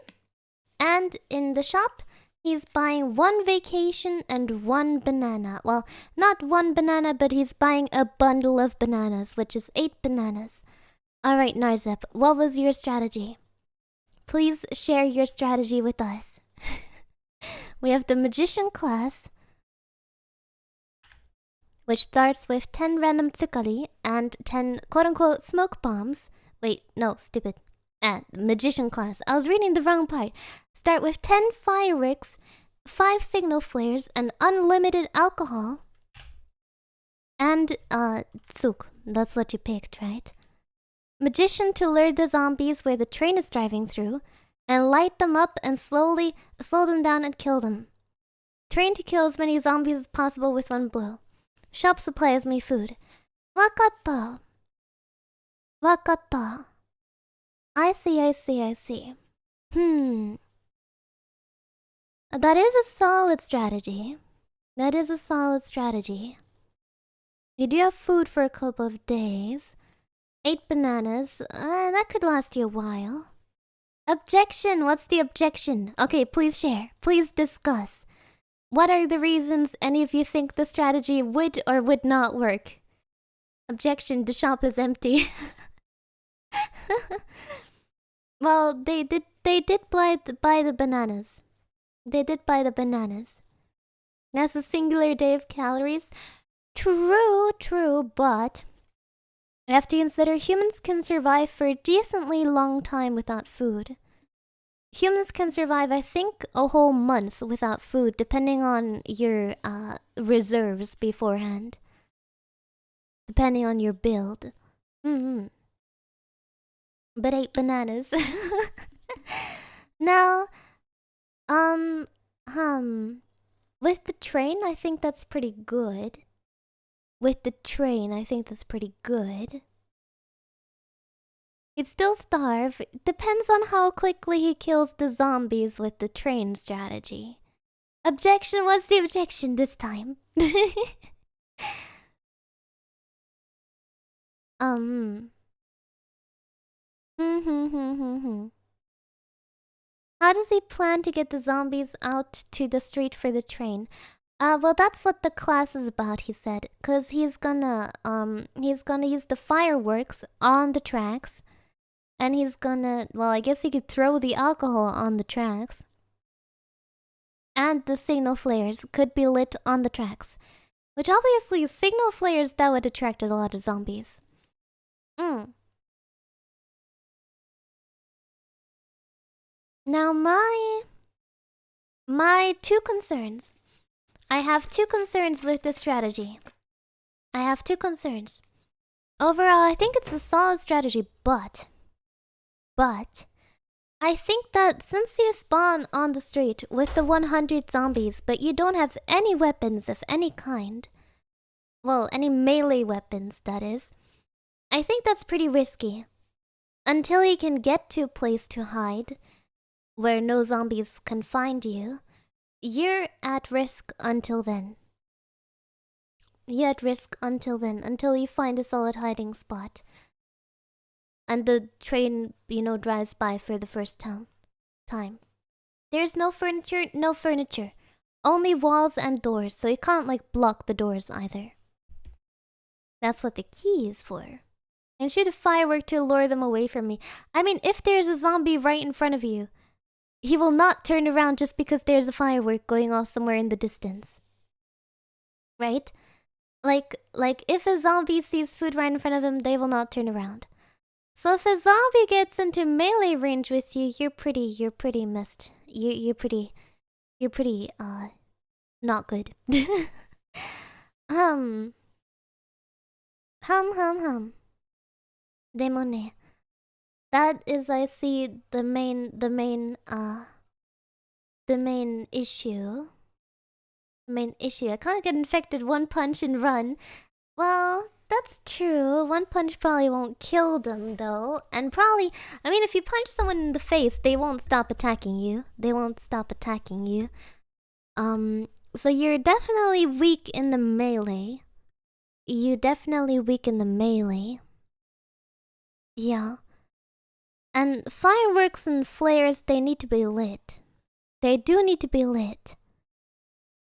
And in the shop, he's buying 1 vacation and 1 banana. Well, not 1 banana, but he's buying a bundle of bananas, which is 8 bananas. Alright, Narzep, what was your strategy? Please share your strategy with us. We have the magician class, which starts with 10 random tsukari and 10 quote-unquote smoke bombs. Wait, no, stupid. Magician class. I was reading the wrong part. Start with 10 fireworks, 5 signal flares, and unlimited alcohol. And, tsuk. That's what you picked, right? Magician to lure the zombies where the train is driving through, and light them up and slow them down and kill them. Train to kill as many zombies as possible with 1 blow. Shop supply as me food. Wakatta. I see. That is a solid strategy. You do have food for a couple of days. 8 bananas. That could last you a while. Objection! What's the objection? Okay, please share. Please discuss. What are the reasons any of you think the strategy would or would not work? Objection, the shop is empty. Well, they did buy the bananas. They did buy the bananas. That's a singular day of calories. True, but you have to consider humans can survive for a decently long time without food. Humans can survive, I think, a whole month without food, depending on your reserves beforehand. Depending on your build. But 8 bananas. Now, with the train, I think that's pretty good. He'd still starve. Depends on how quickly he kills the zombies with the train strategy. Objection, what's the objection this time? How does he plan to get the zombies out to the street for the train? Well, that's what the class is about, he said. Cause he's gonna use the fireworks on the tracks. And he's gonna, well, I guess he could throw the alcohol on the tracks. And the signal flares could be lit on the tracks. Which obviously, signal flares, that would attract a lot of zombies. Now my 2 concerns. I have 2 concerns with this strategy. Overall, I think it's a solid strategy, but I think that since you spawn on the street with the 100 zombies, but you don't have any weapons of any kind, well, any melee weapons, that is, I think that's pretty risky. Until you can get to a place to hide, where no zombies can find you, you're at risk until then. Until you find a solid hiding spot. And the train, drives by for the first time. There's no furniture. Only walls and doors, so you can't, block the doors either. That's what the key is for. And shoot a firework to lure them away from me. I mean, if there's a zombie right in front of you, he will not turn around just because there's a firework going off somewhere in the distance. Right? Like if a zombie sees food right in front of him, they will not turn around. So if a zombie gets into melee range with you, you're pretty messed. You're pretty not good. Demone. That is, I see, the main issue. I can't get infected 1 punch and run. Well, that's true. 1 punch probably won't kill them, though. And probably, I mean, if you punch someone in the face, they won't stop attacking you. So you're definitely weak in the melee. Yeah. And fireworks and flares, they need to be lit. They do need to be lit.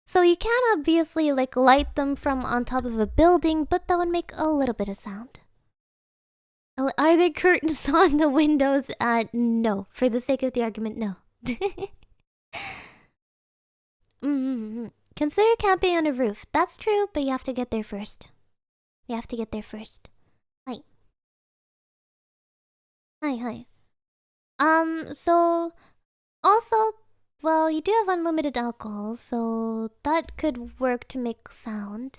So you can obviously light them from on top of a building, but that would make a little bit of sound. Are there curtains on the windows? No. For the sake of the argument, no. Consider camping on a roof. That's true, but you have to get there first. Hi. So also, well, you do have unlimited alcohol, so that could work to make sound.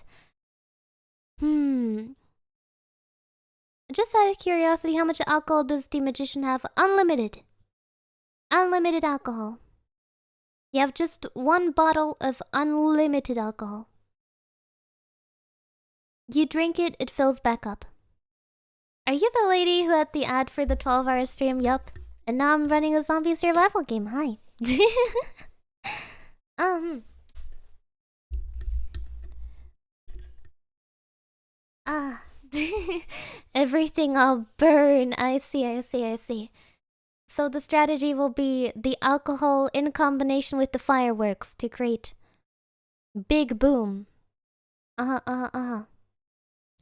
Just out of curiosity, how much alcohol does the magician have? Unlimited. Unlimited alcohol. You have just 1 bottle of unlimited alcohol. You drink it, it fills back up. Are you the lady who had the ad for the 12-hour stream? Yup. And now I'm running a zombie survival game. Hi. Everything I'll burn. I see. So the strategy will be the alcohol in combination with the fireworks to create Big boom. Uh-huh, uh-huh, uh-huh.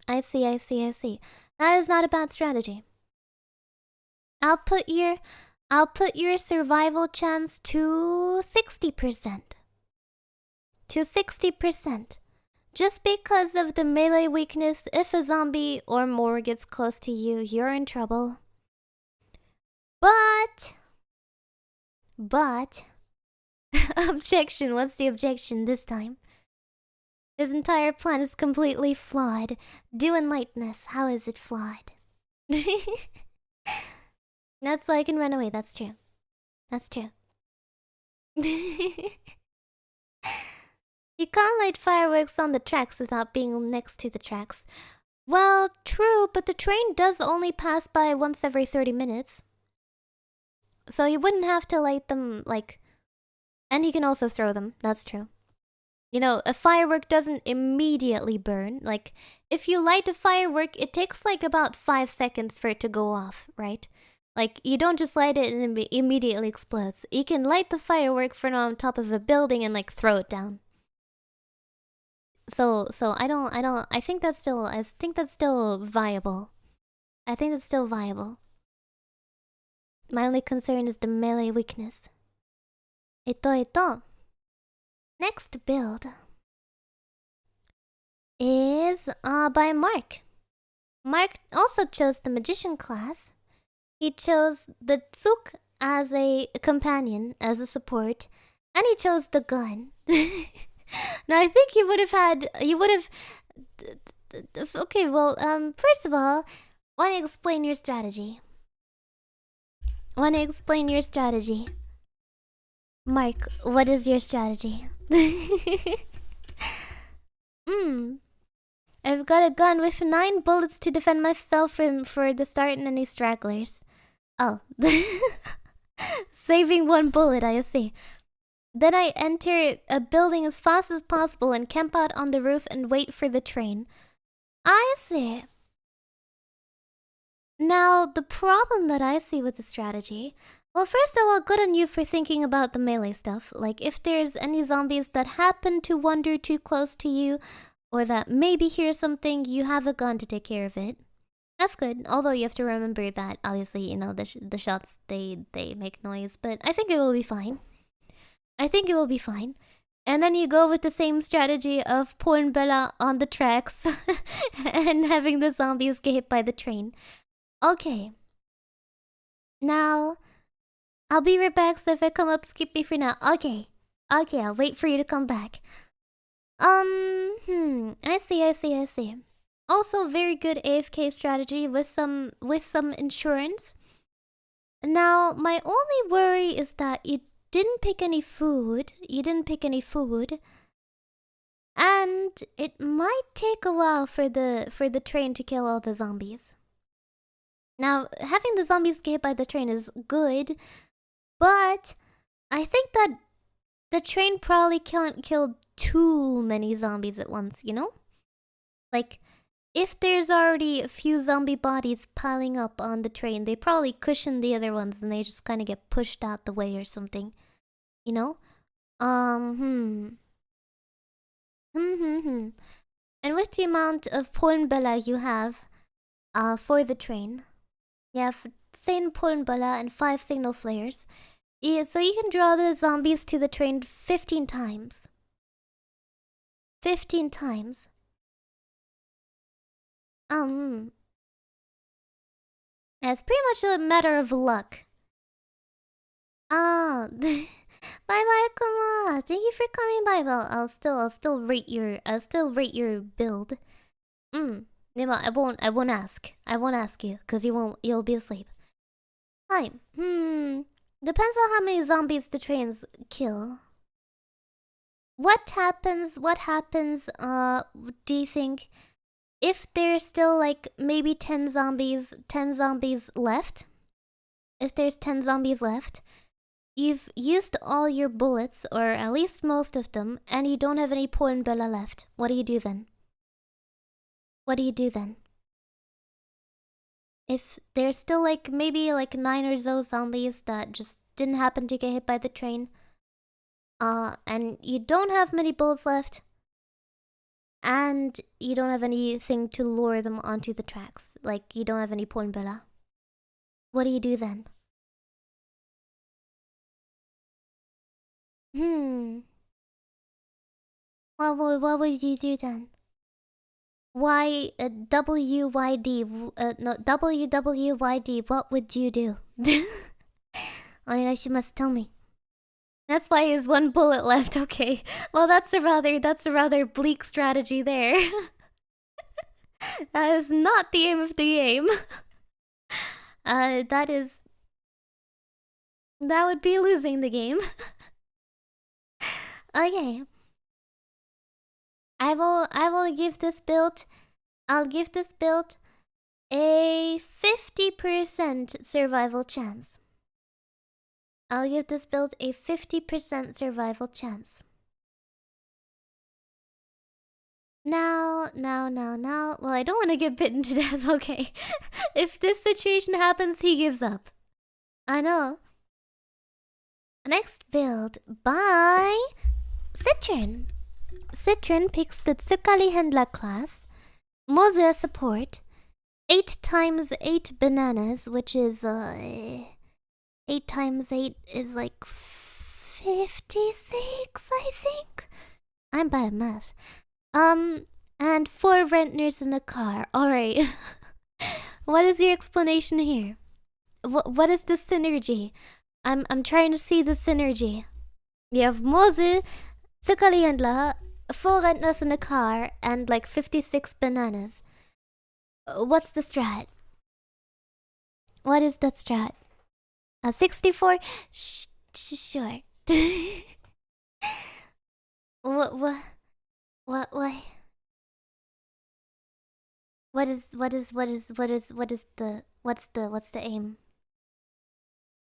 I see, I see, I see. That is not a bad strategy. I'll put your survival chance to 60%. To 60%. Just because of the melee weakness, if a zombie or more gets close to you, you're in trouble. But objection, what's the objection this time? His entire plan is completely flawed. Do enlighten us, how is it flawed? That's so I can run away, that's true. That's true. You can't light fireworks on the tracks without being next to the tracks. Well, true, but the train does only pass by once every 30 minutes. So you wouldn't have to light them, like... And you can also throw them, that's true. You know, a firework doesn't immediately burn. Like, if you light a firework, it takes like about 5 seconds for it to go off, right? Like, you don't just light it and it immediately explodes. You can light the firework from on top of a building and like throw it down. So I think that's still viable. I think that's still viable. My only concern is the melee weakness. Ito. Next build is by Mark. Mark also chose the magician class. He chose the Tsuk as a companion, as a support, and he chose the gun. Now I think you would have. Okay, well, first of all, want to explain your strategy? Mark, what is your strategy? I've got a gun with 9 bullets to defend myself for the start and any stragglers. Oh. Saving 1 bullet, I see. Then I enter a building as fast as possible and camp out on the roof and wait for the train. I see. Now, the problem that I see with the strategy... Well, first of all, good on you for thinking about the melee stuff. Like, if there's any zombies that happen to wander too close to you, or that maybe hear something, you have a gun to take care of it. That's good, although you have to remember that, obviously, you know, the shots, they make noise, but I think it will be fine. And then you go with the same strategy of pulling Bella on the tracks and having the zombies get hit by the train. Okay. Now, I'll be right back, so if I come up, skip me for now. Okay, I'll wait for you to come back. I see. Also, very good AFK strategy with some insurance. Now, my only worry is that you didn't pick any food. And it might take a while for the train to kill all the zombies. Now, having the zombies get hit by the train is good, but I think that the train probably can't kill too many zombies at once, you know? Like, if there's already a few zombie bodies piling up on the train, they probably cushion the other ones and they just kind of get pushed out the way or something. You know? And with the amount of Polen Bella you have for the train, you have same Polen Bella and 5 signal flares. Yeah, so you can draw the zombies to the train 15 times. 15 times. It's pretty much a matter of luck. Bye bye, Kuma. Thank you for coming by. Well, I'll still rate your build. I won't ask you, cause you'll be asleep. Hi. Depends on how many zombies the trains kill. What happens, do you think, if there's still like maybe 10 zombies left? If there's 10 zombies left, you've used all your bullets, or at least most of them, and you don't have any Polen Bella left. What do you do then? If there's still like maybe like 9 or so zombies that just didn't happen to get hit by the train, And you don't have many bullets left. And you don't have anything to lure them onto the tracks. Like, you don't have any pornbella. What do you do then? What would you do then? WYD, no, WWYD, what would you do? Onegaishimasu, tell me. That's why he has one bullet left, okay. Well, that's a rather bleak strategy there. That is not the aim of the game. That would be losing the game. Okay. I will give this build, I'll give this build a 50% survival chance. I'll give this build a 50% survival chance. Now. Well, I don't want to get bitten to death, okay. If this situation happens, he gives up. I know. Next build by Citron. Citron picks the Tsukari Handler class, Mozu as support, 8 times 8 bananas, which is 8 times 8 is like 56, I think. I'm bad at math. And 4 rentners in a car. Alright. What is your explanation here? What is the synergy? I'm trying to see the synergy. You have Mozu, Tsukari Handler, 4 rentners in a car, and like 56 bananas. What's the strat? What is that strat? 64? Sure. What is the aim?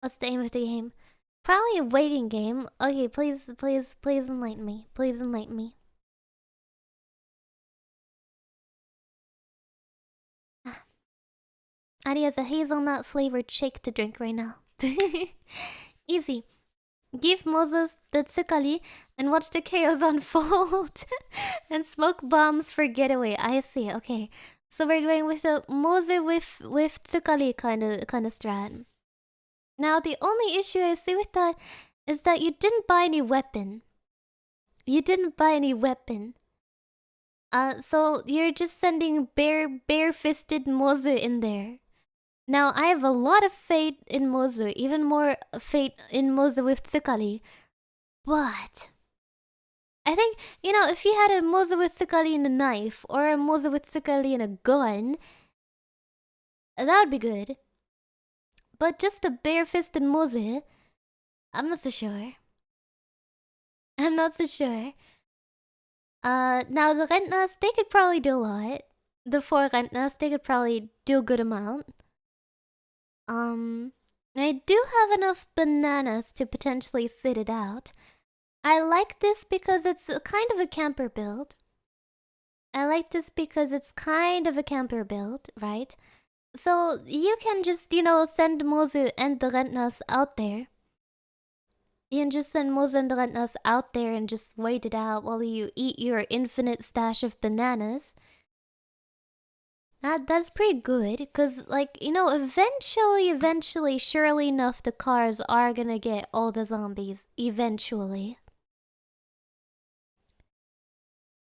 What's the aim of the game? Probably a waiting game. Okay, please enlighten me. Please enlighten me. Adi has a hazelnut flavored shake to drink right now. Easy. Give Moses the tsukari and watch the chaos unfold. And smoke bombs for getaway. I see, okay. So we're going with a Mose with tsukari kind of strat. Now the only issue I see with that is that you didn't buy any weapon. So you're just sending bare-fisted Mozu in there. Now I have a lot of faith in Mozu, even more faith in Mozu with tsukari. But I think, if you had a Mozu with tsukari and a knife, or a Mozu with tsukari and a gun, that would be good. But just a bare-fisted Mozu, I'm not so sure. Now the rentnas, they could probably do a lot. The 4 rentnas, they could probably do a good amount. I do have enough bananas to potentially sit it out. I like this because it's kind of a camper build. Right? So you can just, send Mozu and the rentnas out there. You can just send Mozu and the rentnas out there and just wait it out while you eat your infinite stash of bananas. That's pretty good, because, eventually, surely enough, the cars are gonna get all the zombies. Eventually.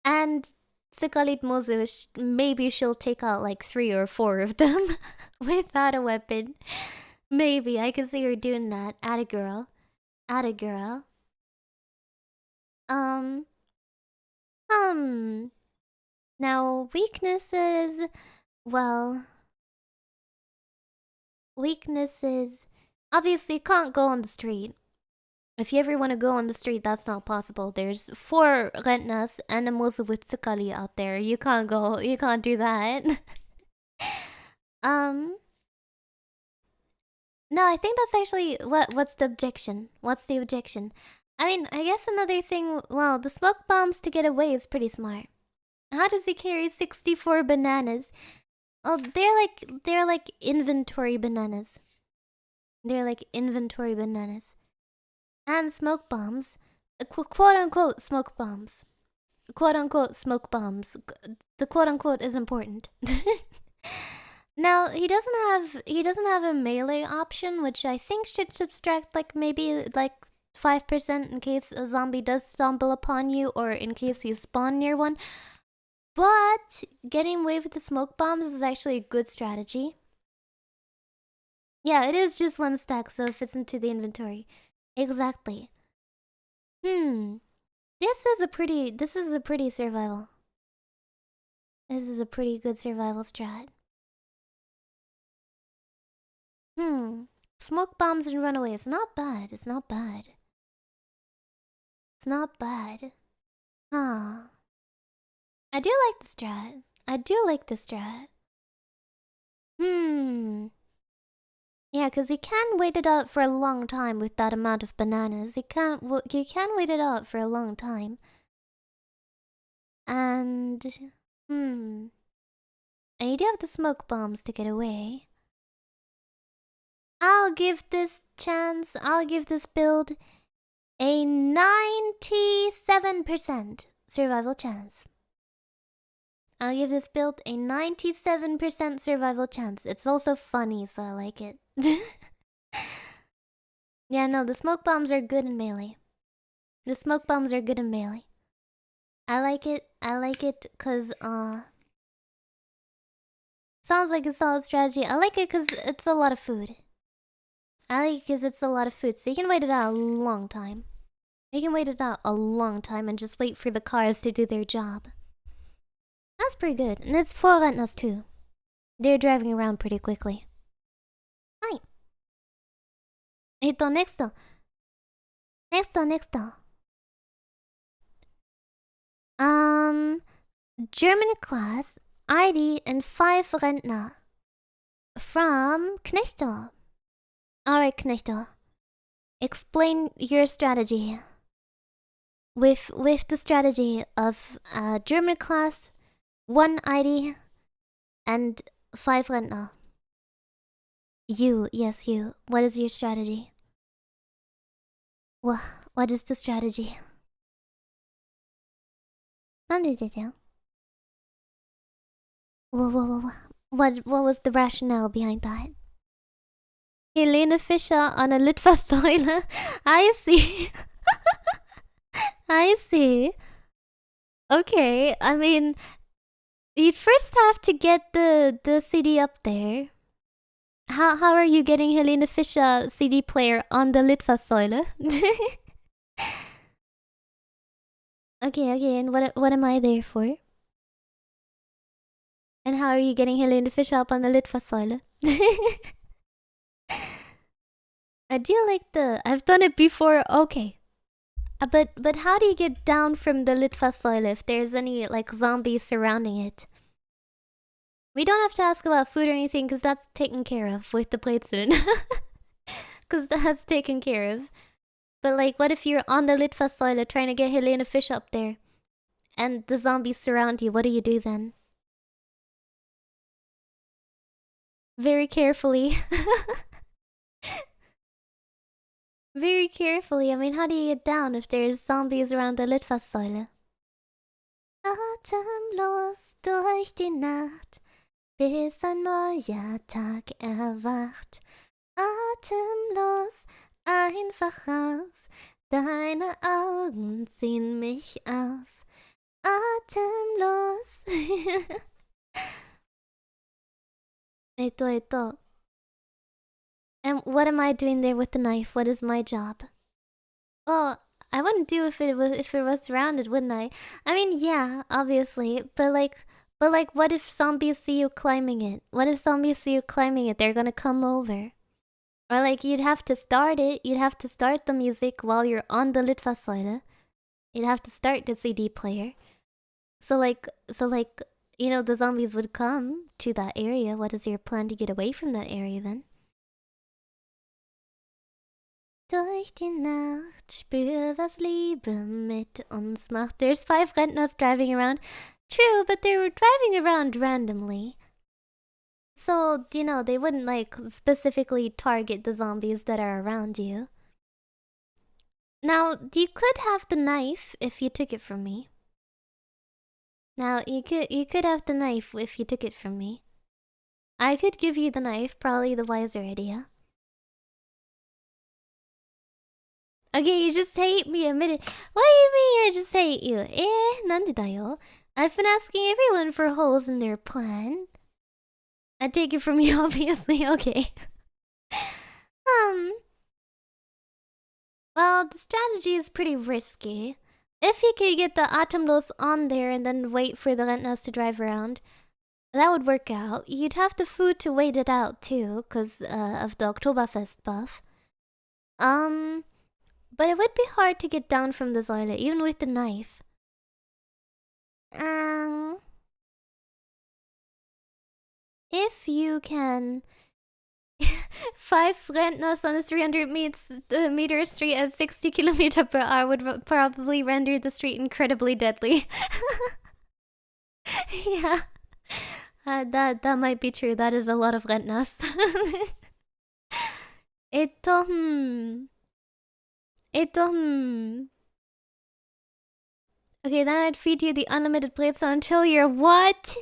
And Tsukarit Mozu, maybe she'll take out like 3 or 4 of them without a weapon. Maybe, I can see her doing that. Atta girl. Now, weaknesses... Well... Obviously, you can't go on the street. If you ever want to go on the street, that's not possible. There's 4 rentnas and a mozu with tsukari out there. You can't do that. No, I think that's actually... What's the objection? I mean, I guess another thing... Well, the smoke bombs to get away is pretty smart. How does he carry 64 bananas? Oh, they're like inventory bananas. And smoke bombs. quote unquote smoke bombs. Quote unquote smoke bombs. The quote unquote is important. Now he doesn't have a melee option, which I think should subtract like maybe like 5% in case a zombie does stumble upon you or in case you spawn near one. But getting away with the smoke bombs is actually a good strategy. Yeah, it is just one stack, so it fits into the inventory. Exactly. This is a pretty survival. This is a pretty good survival strat. Smoke bombs and runaways. Not bad. It's not bad. It's not bad. Huh. I do like the strat. I do like the strat. Yeah, because you can wait it out for a long time with that amount of bananas. You can wait it out for a long time. And and you do have the smoke bombs to get away. I'll give this build a 97% survival chance. I'll give this build a 97% survival chance. It's also funny, so I like it. Yeah, no, the smoke bombs are good in melee. The smoke bombs are good in melee. I like it cause sounds like a solid strategy. I like it cause it's a lot of food. So you can wait it out a long time. And just wait for the cars to do their job. That's pretty good. And it's 4 rentners too. They're driving around pretty quickly. Hi. Next. German class, ID and 5 Rentner. From Knechtel. Alright, Knechtel. Explain your strategy. With the strategy of German class, 1 ID, and 5 Rentner. Yes, you. What is your strategy? What is the strategy? What was the rationale behind that? Helene Fischer on a Litfaßsäule. I see. I see. Okay, I mean, you'd first have to get the CD up there. How are you getting Helene Fischer CD player on the Litfaßsäule? Okay, and what am I there for? And how are you getting Helene Fischer up on the Litfaßsäule? I do like I've done it before, okay. But how do you get down from the Litfaßsäule if there's any like zombies surrounding it? We don't have to ask about food or anything because that's taken care of with the plate soon. Because that's taken care of. But like, what if you're on the Litfaßsäule trying to get Helene Fish up there and the zombies surround you? What do you do then? Very carefully. Very carefully. I mean, how do you get down if there's zombies around the Litfaßsäule? Atemlos durch die Nacht, bis ein neuer Tag erwacht. Atemlos, einfach raus, deine Augen ziehen mich aus. Atemlos. Eto. And what am I doing there with the knife? What is my job? Oh, I wouldn't do if it was surrounded, wouldn't I? I mean, yeah, obviously, but like, what if zombies see you climbing it? They're gonna come over. Or like, you'd have to start it. You'd have to start the music while you're on the Litfaßsäule. You'd have to start the CD player. So like, you know, the zombies would come to that area. What is your plan to get away from that area then? Durch die Nacht, spür, was Liebe mit uns macht. There's 5 Rentners driving around. True, but they were driving around randomly. So, you know, they wouldn't, like, specifically target the zombies that are around you. Now, you could have the knife if you took it from me. Now, you could have the knife if you took it from me. I could give you the knife, probably the wiser idea. Okay, you just hate me, admit it. What do you mean I just hate you? なんでだよ? I've been asking everyone for holes in their plan. I take it from you, obviously, okay. Well, the strategy is pretty risky. If you could get the Atomlos on there and then wait for the Rentnas to drive around, that would work out. You'd have the food to wait it out too, because of the Oktoberfest buff. But it would be hard to get down from the toilet, even with the knife. If you can... 5 Rentners on a 300-meter street at 60 km per hour would probably render the street incredibly deadly. Yeah. That might be true. That is a lot of Rentners. Okay, then I'd feed you the unlimited plates until you're what?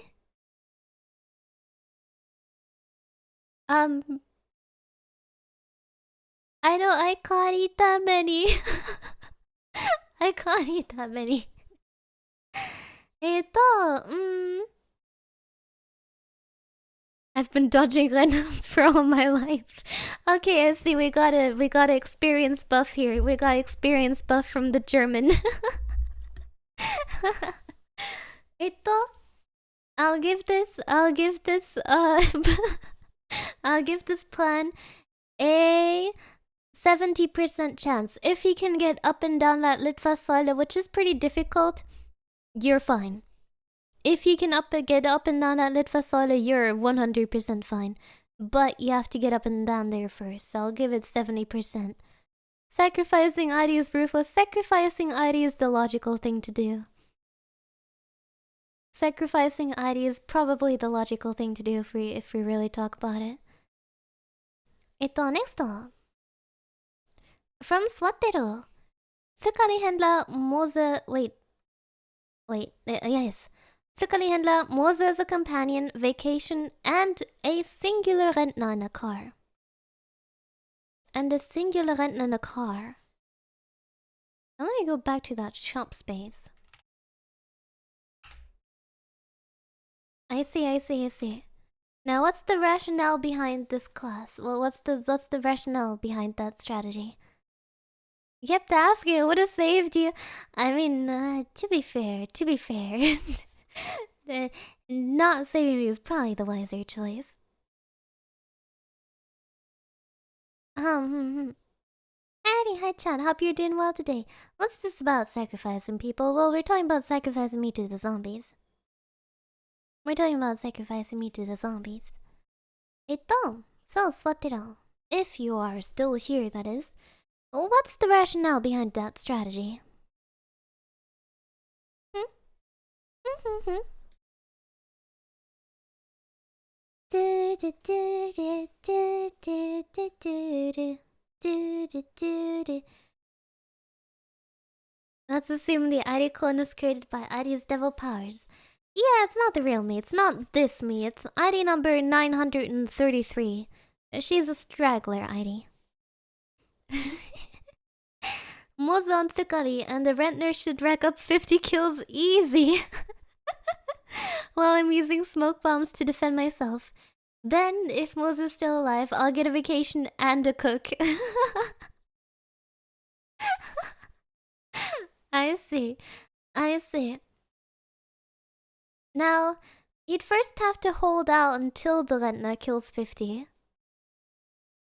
I know I can't eat that many. I can't eat that many. I've been dodging Reynolds for all my life. Okay, I see. We got a experience buff here. We got experience buff from the German. I'll give this plan a 70% chance. If you can get up and down that Litfaßsäule, which is pretty difficult, you're fine. If you can get up and down that Litfaßsäule, you're 100% fine. But you have to get up and down there first, so I'll give it 70%. Sacrificing ID is ruthless. Sacrificing ID is the logical thing to do. Sacrificing ID is probably the logical thing to do if we really talk about it. Next. From Swattero. Tsukari Händler Mose... Wait. Yes. Tsukari Händler, Mose as a companion, vacation, and a singular Rentner in a car. And a singular Rentner in a car. Now let me go back to that shop space. I see. Now what's the rationale behind this class? Well, what's the rationale behind that strategy? You kept asking, it would have saved you. I mean, to be fair. Not saving me is probably the wiser choice. Howdy, hi Chad, hope you're doing well today. What's this about sacrificing people? Well, we're talking about sacrificing me to the zombies. So Swattero, if you are still here, that is, what's the rationale behind that strategy? Let's assume the ID clone is created by ID's devil powers. Yeah, it's not the real me. It's not this me. It's ID number 933. She's a straggler ID. Mozan Tsukari and the Rentner should rack up 50 kills easy. While I'm using smoke bombs to defend myself. Then, if Moza's still alive, I'll get a vacation and a cook. I see. Now, you'd first have to hold out until the Rentner kills 50.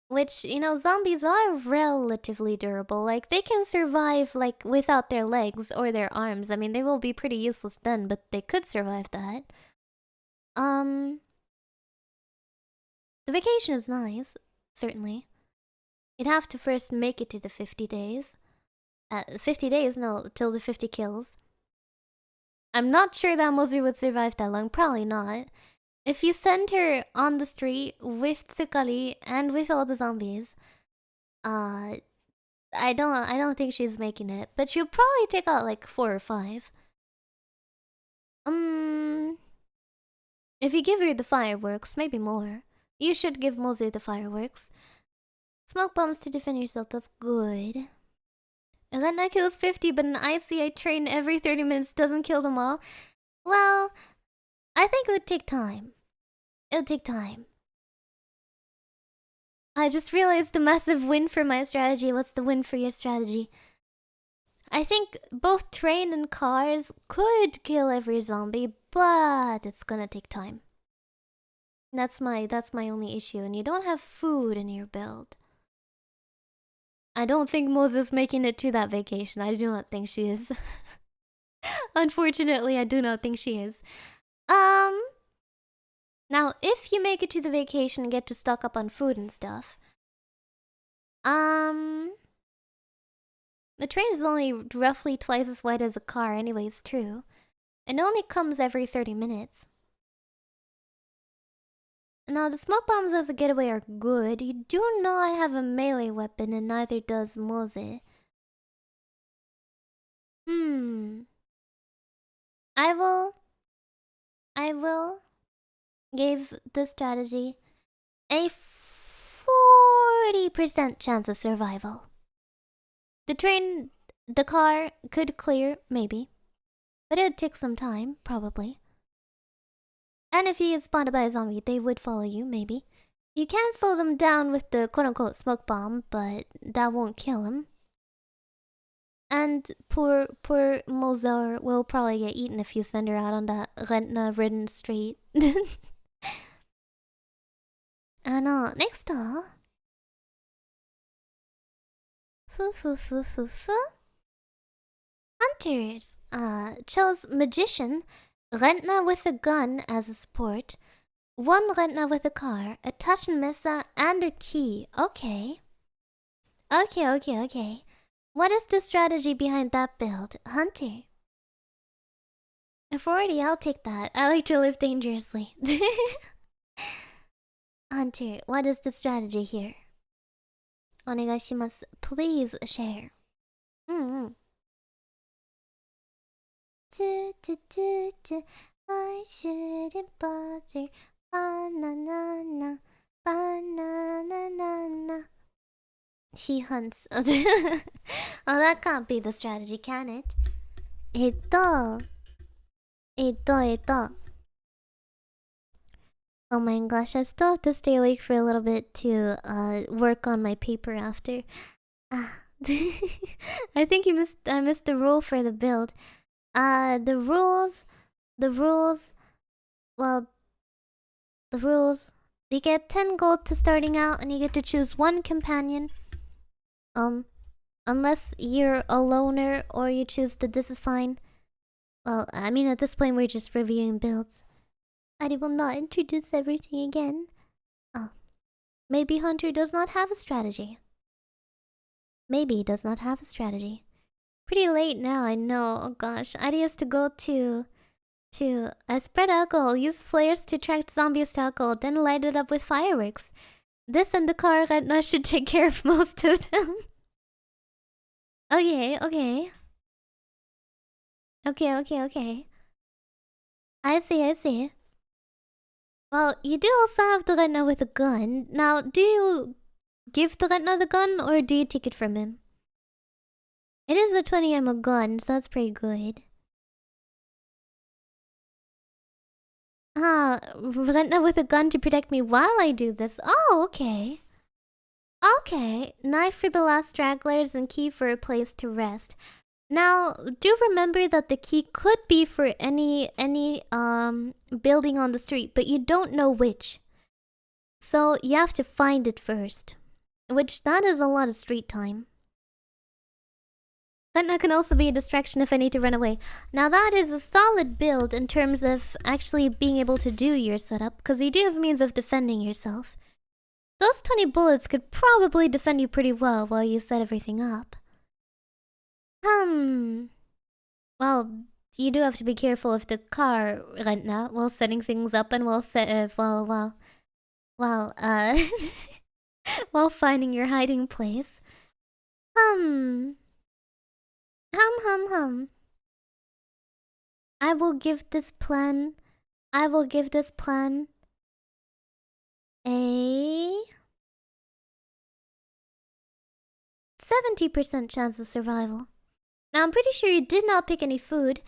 Which, you know, zombies are relatively durable. Like, they can survive, like, without their legs or their arms. I mean, they will be pretty useless then, but they could survive that. The vacation is nice, certainly. You'd have to first make it to the 50 days. 50 days? No, till the 50 kills. I'm not sure that Mozu would survive that long. Probably not. If you send her on the street with Tsukari and with all the zombies, I don't think she's making it, but she'll probably take out like 4 or 5. If you give her the fireworks, maybe more. You should give Mozu the fireworks. Smoke bombs to defend yourself, that's good. And then that kills 50, but an ICI train every 30 minutes doesn't kill them all. Well, I think it would take time. It would take time. I just realized the massive win for my strategy. What's the win for your strategy? I think both train and cars could kill every zombie, but it's gonna take time. That's my only issue, and you don't have food in your build. I don't think Moses making it to that vacation. I do not think she is. Unfortunately, I do not think she is. Now, if you make it to the vacation and get to stock up on food and stuff, the train is only roughly twice as wide as a car anyways, true. It only comes every 30 minutes. Now, the smoke bombs as a getaway are good. You do not have a melee weapon, and neither does Moze. I will give the strategy a 40% chance of survival. The car could clear, maybe. But it would take some time, probably. And if you get spotted by a zombie, they would follow you, maybe. You can slow them down with the quote-unquote smoke bomb, but that won't kill him. And poor Mozart will probably get eaten if you send her out on that Rentna-ridden street. Next up. Hunters chose Magician, Rentner with a gun as a support, 1 Rentner with a car, a Taschenmesser, and a key. Okay. Okay. What is the strategy behind that build? Hunter. A 40, I'll take that. I like to live dangerously. Hunter, what is the strategy here? Onegaishimasu. Please share. I shouldn't bother. Banana. He hunts. Oh, that can't be the strategy, can it? Eto. Oh my gosh, I still have to stay awake for a little bit to work on my paper after. I think I missed the rule for the build. The rules. You get 10 gold to starting out, and you get to choose 1 companion. Unless you're a loner or you choose that this is fine. Well, I mean, at this point, we're just reviewing builds. I will not introduce everything again. Oh. Maybe Hunter does not have a strategy. Maybe he does not have a strategy. Pretty late now, I know. Oh gosh. Adi has to go to spread alcohol, use flares to attract zombies to alcohol, then light it up with fireworks. This and the car Retna should take care of most of them. Okay. I see. Well, you do also have the Retna with a gun. Now, do you give the Retna the gun, or do you take it from him? It is a 20 ammo gun, so that's pretty good. Retna with a gun to protect me while I do this. Oh, okay. Knife for the last stragglers and key for a place to rest. Now, do remember that the key could be for any building on the street, but you don't know which. So you have to find it first. Which, that is a lot of street time. Retna can also be a distraction if I need to run away. Now that is a solid build in terms of actually being able to do your setup, because you do have means of defending yourself. Those 20 bullets could probably defend you pretty well while you set everything up. Well, you do have to be careful of the car, Retna, while setting things up and while while finding your hiding place. Hum. Hum hum hum. I will give this plan. I will give this plan a 70% chance of survival. Now, I'm pretty sure you did not pick any food,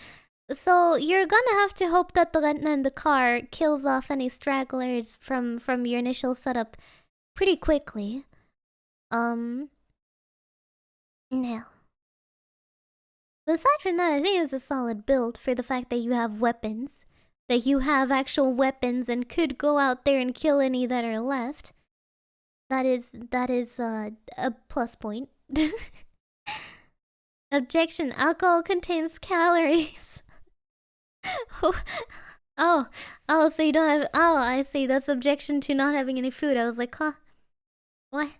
so you're gonna have to hope that the Rentna in the car kills off any stragglers from your initial setup pretty quickly. Now. But aside from that, I think it's a solid build for the fact that you have weapons. That you have actual weapons and could go out there and kill any that are left. That is a plus point. Objection, alcohol contains calories. oh, so you don't have, I see, that's objection to not having any food. I was like, huh? What?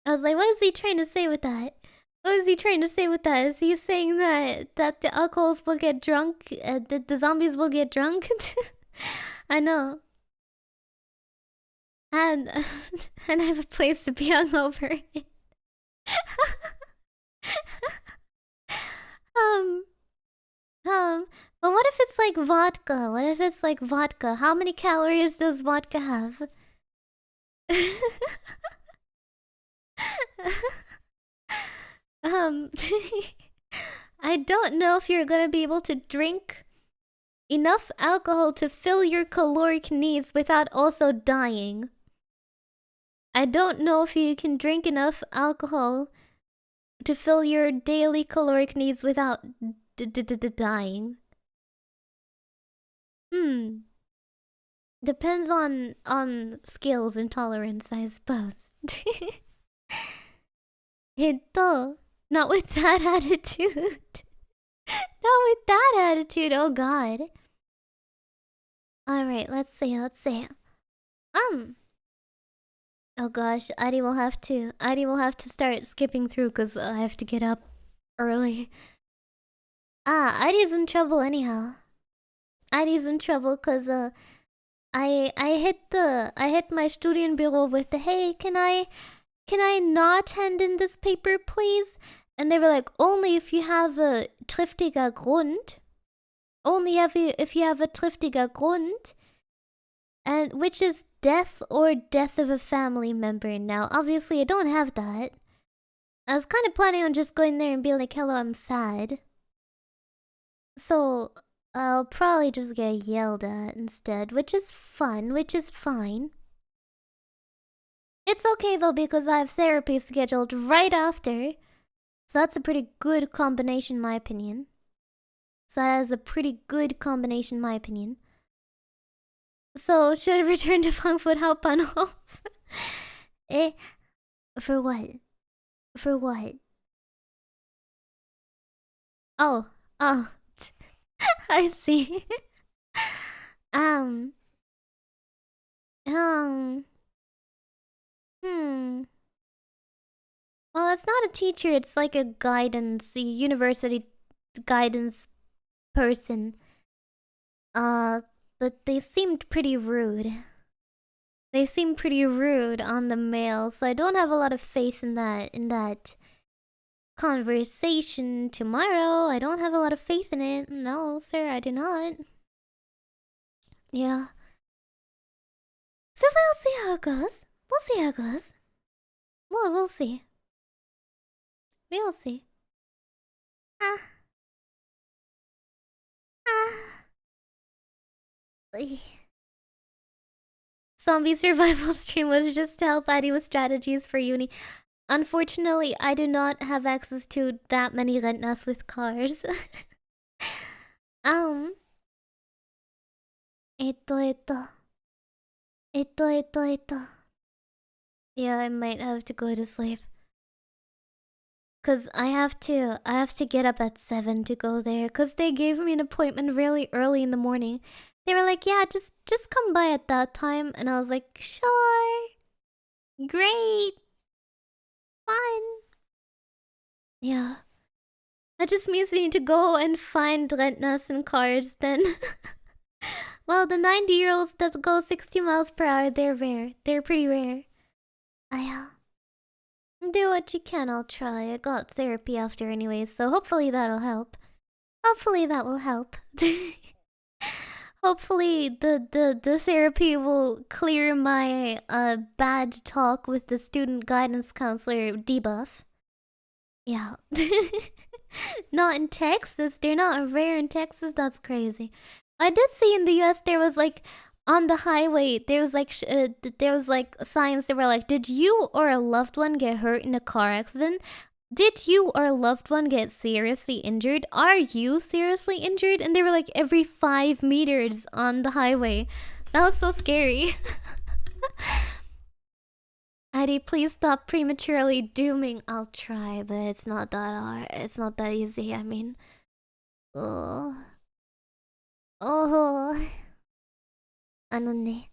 I was like, what is he trying to say with that? What is he trying to say with that? Is he saying that the alcohols will get drunk, that the zombies will get drunk? I know. And I have a place to be hungover. But what if it's like vodka? What if it's like vodka? How many calories does vodka have? I don't know if you're gonna be able to drink enough alcohol to fill your caloric needs without also dying. I don't know if you can drink enough alcohol to fill your daily caloric needs without dying. Depends on skills and tolerance, I suppose. Not with that attitude. Not with that attitude, oh god. Alright, let's see. Oh gosh, Adi will have to start skipping through because I have to get up early. Adi's in trouble anyhow. Adi's in trouble because I hit my Studienbüro with the, hey, can I not hand in this paper, please? And they were like, only if you have a triftiger Grund. Only if you have a triftiger Grund. And which is death or death of a family member. Now, obviously, I don't have that. I was kind of planning on just going there and being like, hello, I'm sad. So, I'll probably just get yelled at instead, which is fun, which is fine. It's okay though, because I have therapy scheduled right after. So that's a pretty good combination, in my opinion. So should I return to Funkfoot Help on off? For what? Oh. I see. Well, it's not a teacher, it's like a university guidance person. But they seemed pretty rude. On the mail, so I don't have a lot of faith in that conversation tomorrow. I don't have a lot of faith in it. No, sir, I do not. Yeah. So we'll see how it goes. Well, we'll see. Zombie survival stream was just to help Addy with strategies for uni. Unfortunately, I do not have access to that many rentnas with cars. Yeah, I might have to go to sleep. Cause I have to get up at 7 to go there. Cause they gave me an appointment really early in the morning. They were like, yeah, just come by at that time. And I was like, sure. Great. Fun. Yeah. That just means I need to go and find rentnas and cars then. Well, the 90-year-olds that go 60 miles per hour, they're rare. They're pretty rare. Do what you can, I'll try. I got therapy after anyway, so hopefully that'll help. Hopefully that will help. Hopefully the therapy will clear my bad talk with the student guidance counselor debuff. Yeah. Not in Texas. They're not rare in Texas. That's crazy. I did see in the US there was like on the highway there was like signs that were like, did you or a loved one get hurt in a car accident? Did you or a loved one get seriously injured? Are you seriously injured? And they were like every 5 meters on the highway. That was so scary. Eddie, please stop prematurely dooming. I'll try, but it's not that hard. It's not that easy. I mean, oh, oh, あのね.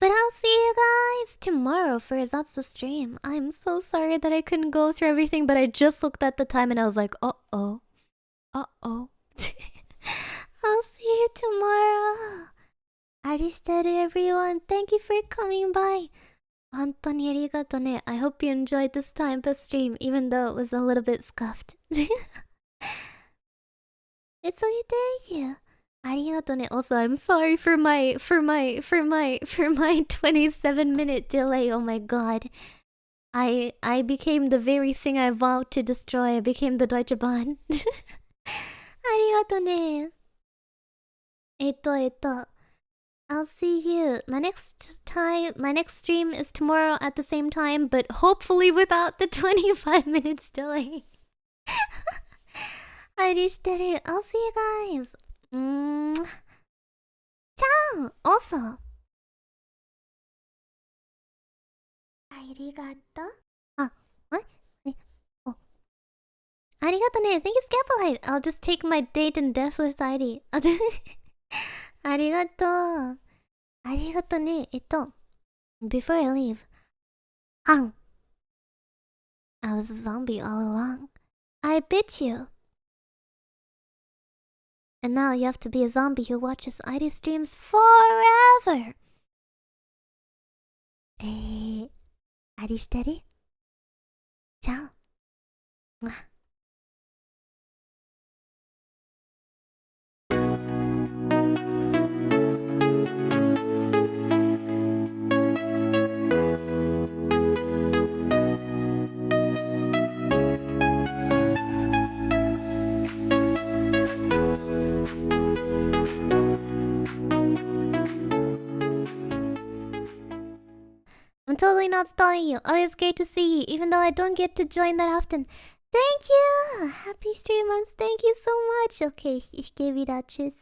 But I'll see you guys tomorrow for that's the stream. I'm so sorry that I couldn't go through everything, but I just looked at the time and I was like, uh-oh. Uh-oh. I'll see you tomorrow. Aristeru, everyone. Thank you for coming by. 本当にありがとね. I hope you enjoyed this time per stream, even though it was a little bit scuffed. It's okay, thank you. ありがとね. Also, I'm sorry for my 27-minute delay. Oh my god. I became the very thing I vowed to destroy. I became the Deutsche Bahn. ありがとね. I'll see you. My next stream is tomorrow at the same time, but hopefully without the 25 minutes delay. I'll see you guys. Ciao. Also. Arigato. Ah, what? Oh. Arigato ne. Thank you, Scapulite. I'll just take my date and death list ID. Arigato. Arigato ne. Before I leave. I was a zombie all along. I bit you. And now you have to be a zombie who watches ID streams forever. Aristeru? Ciao. Mwah. I'm totally not stalling you. Always great to see you, even though I don't get to join that often. Thank you! Happy 3 months. Thank you so much. Okay, ich gebe wieder tschüss.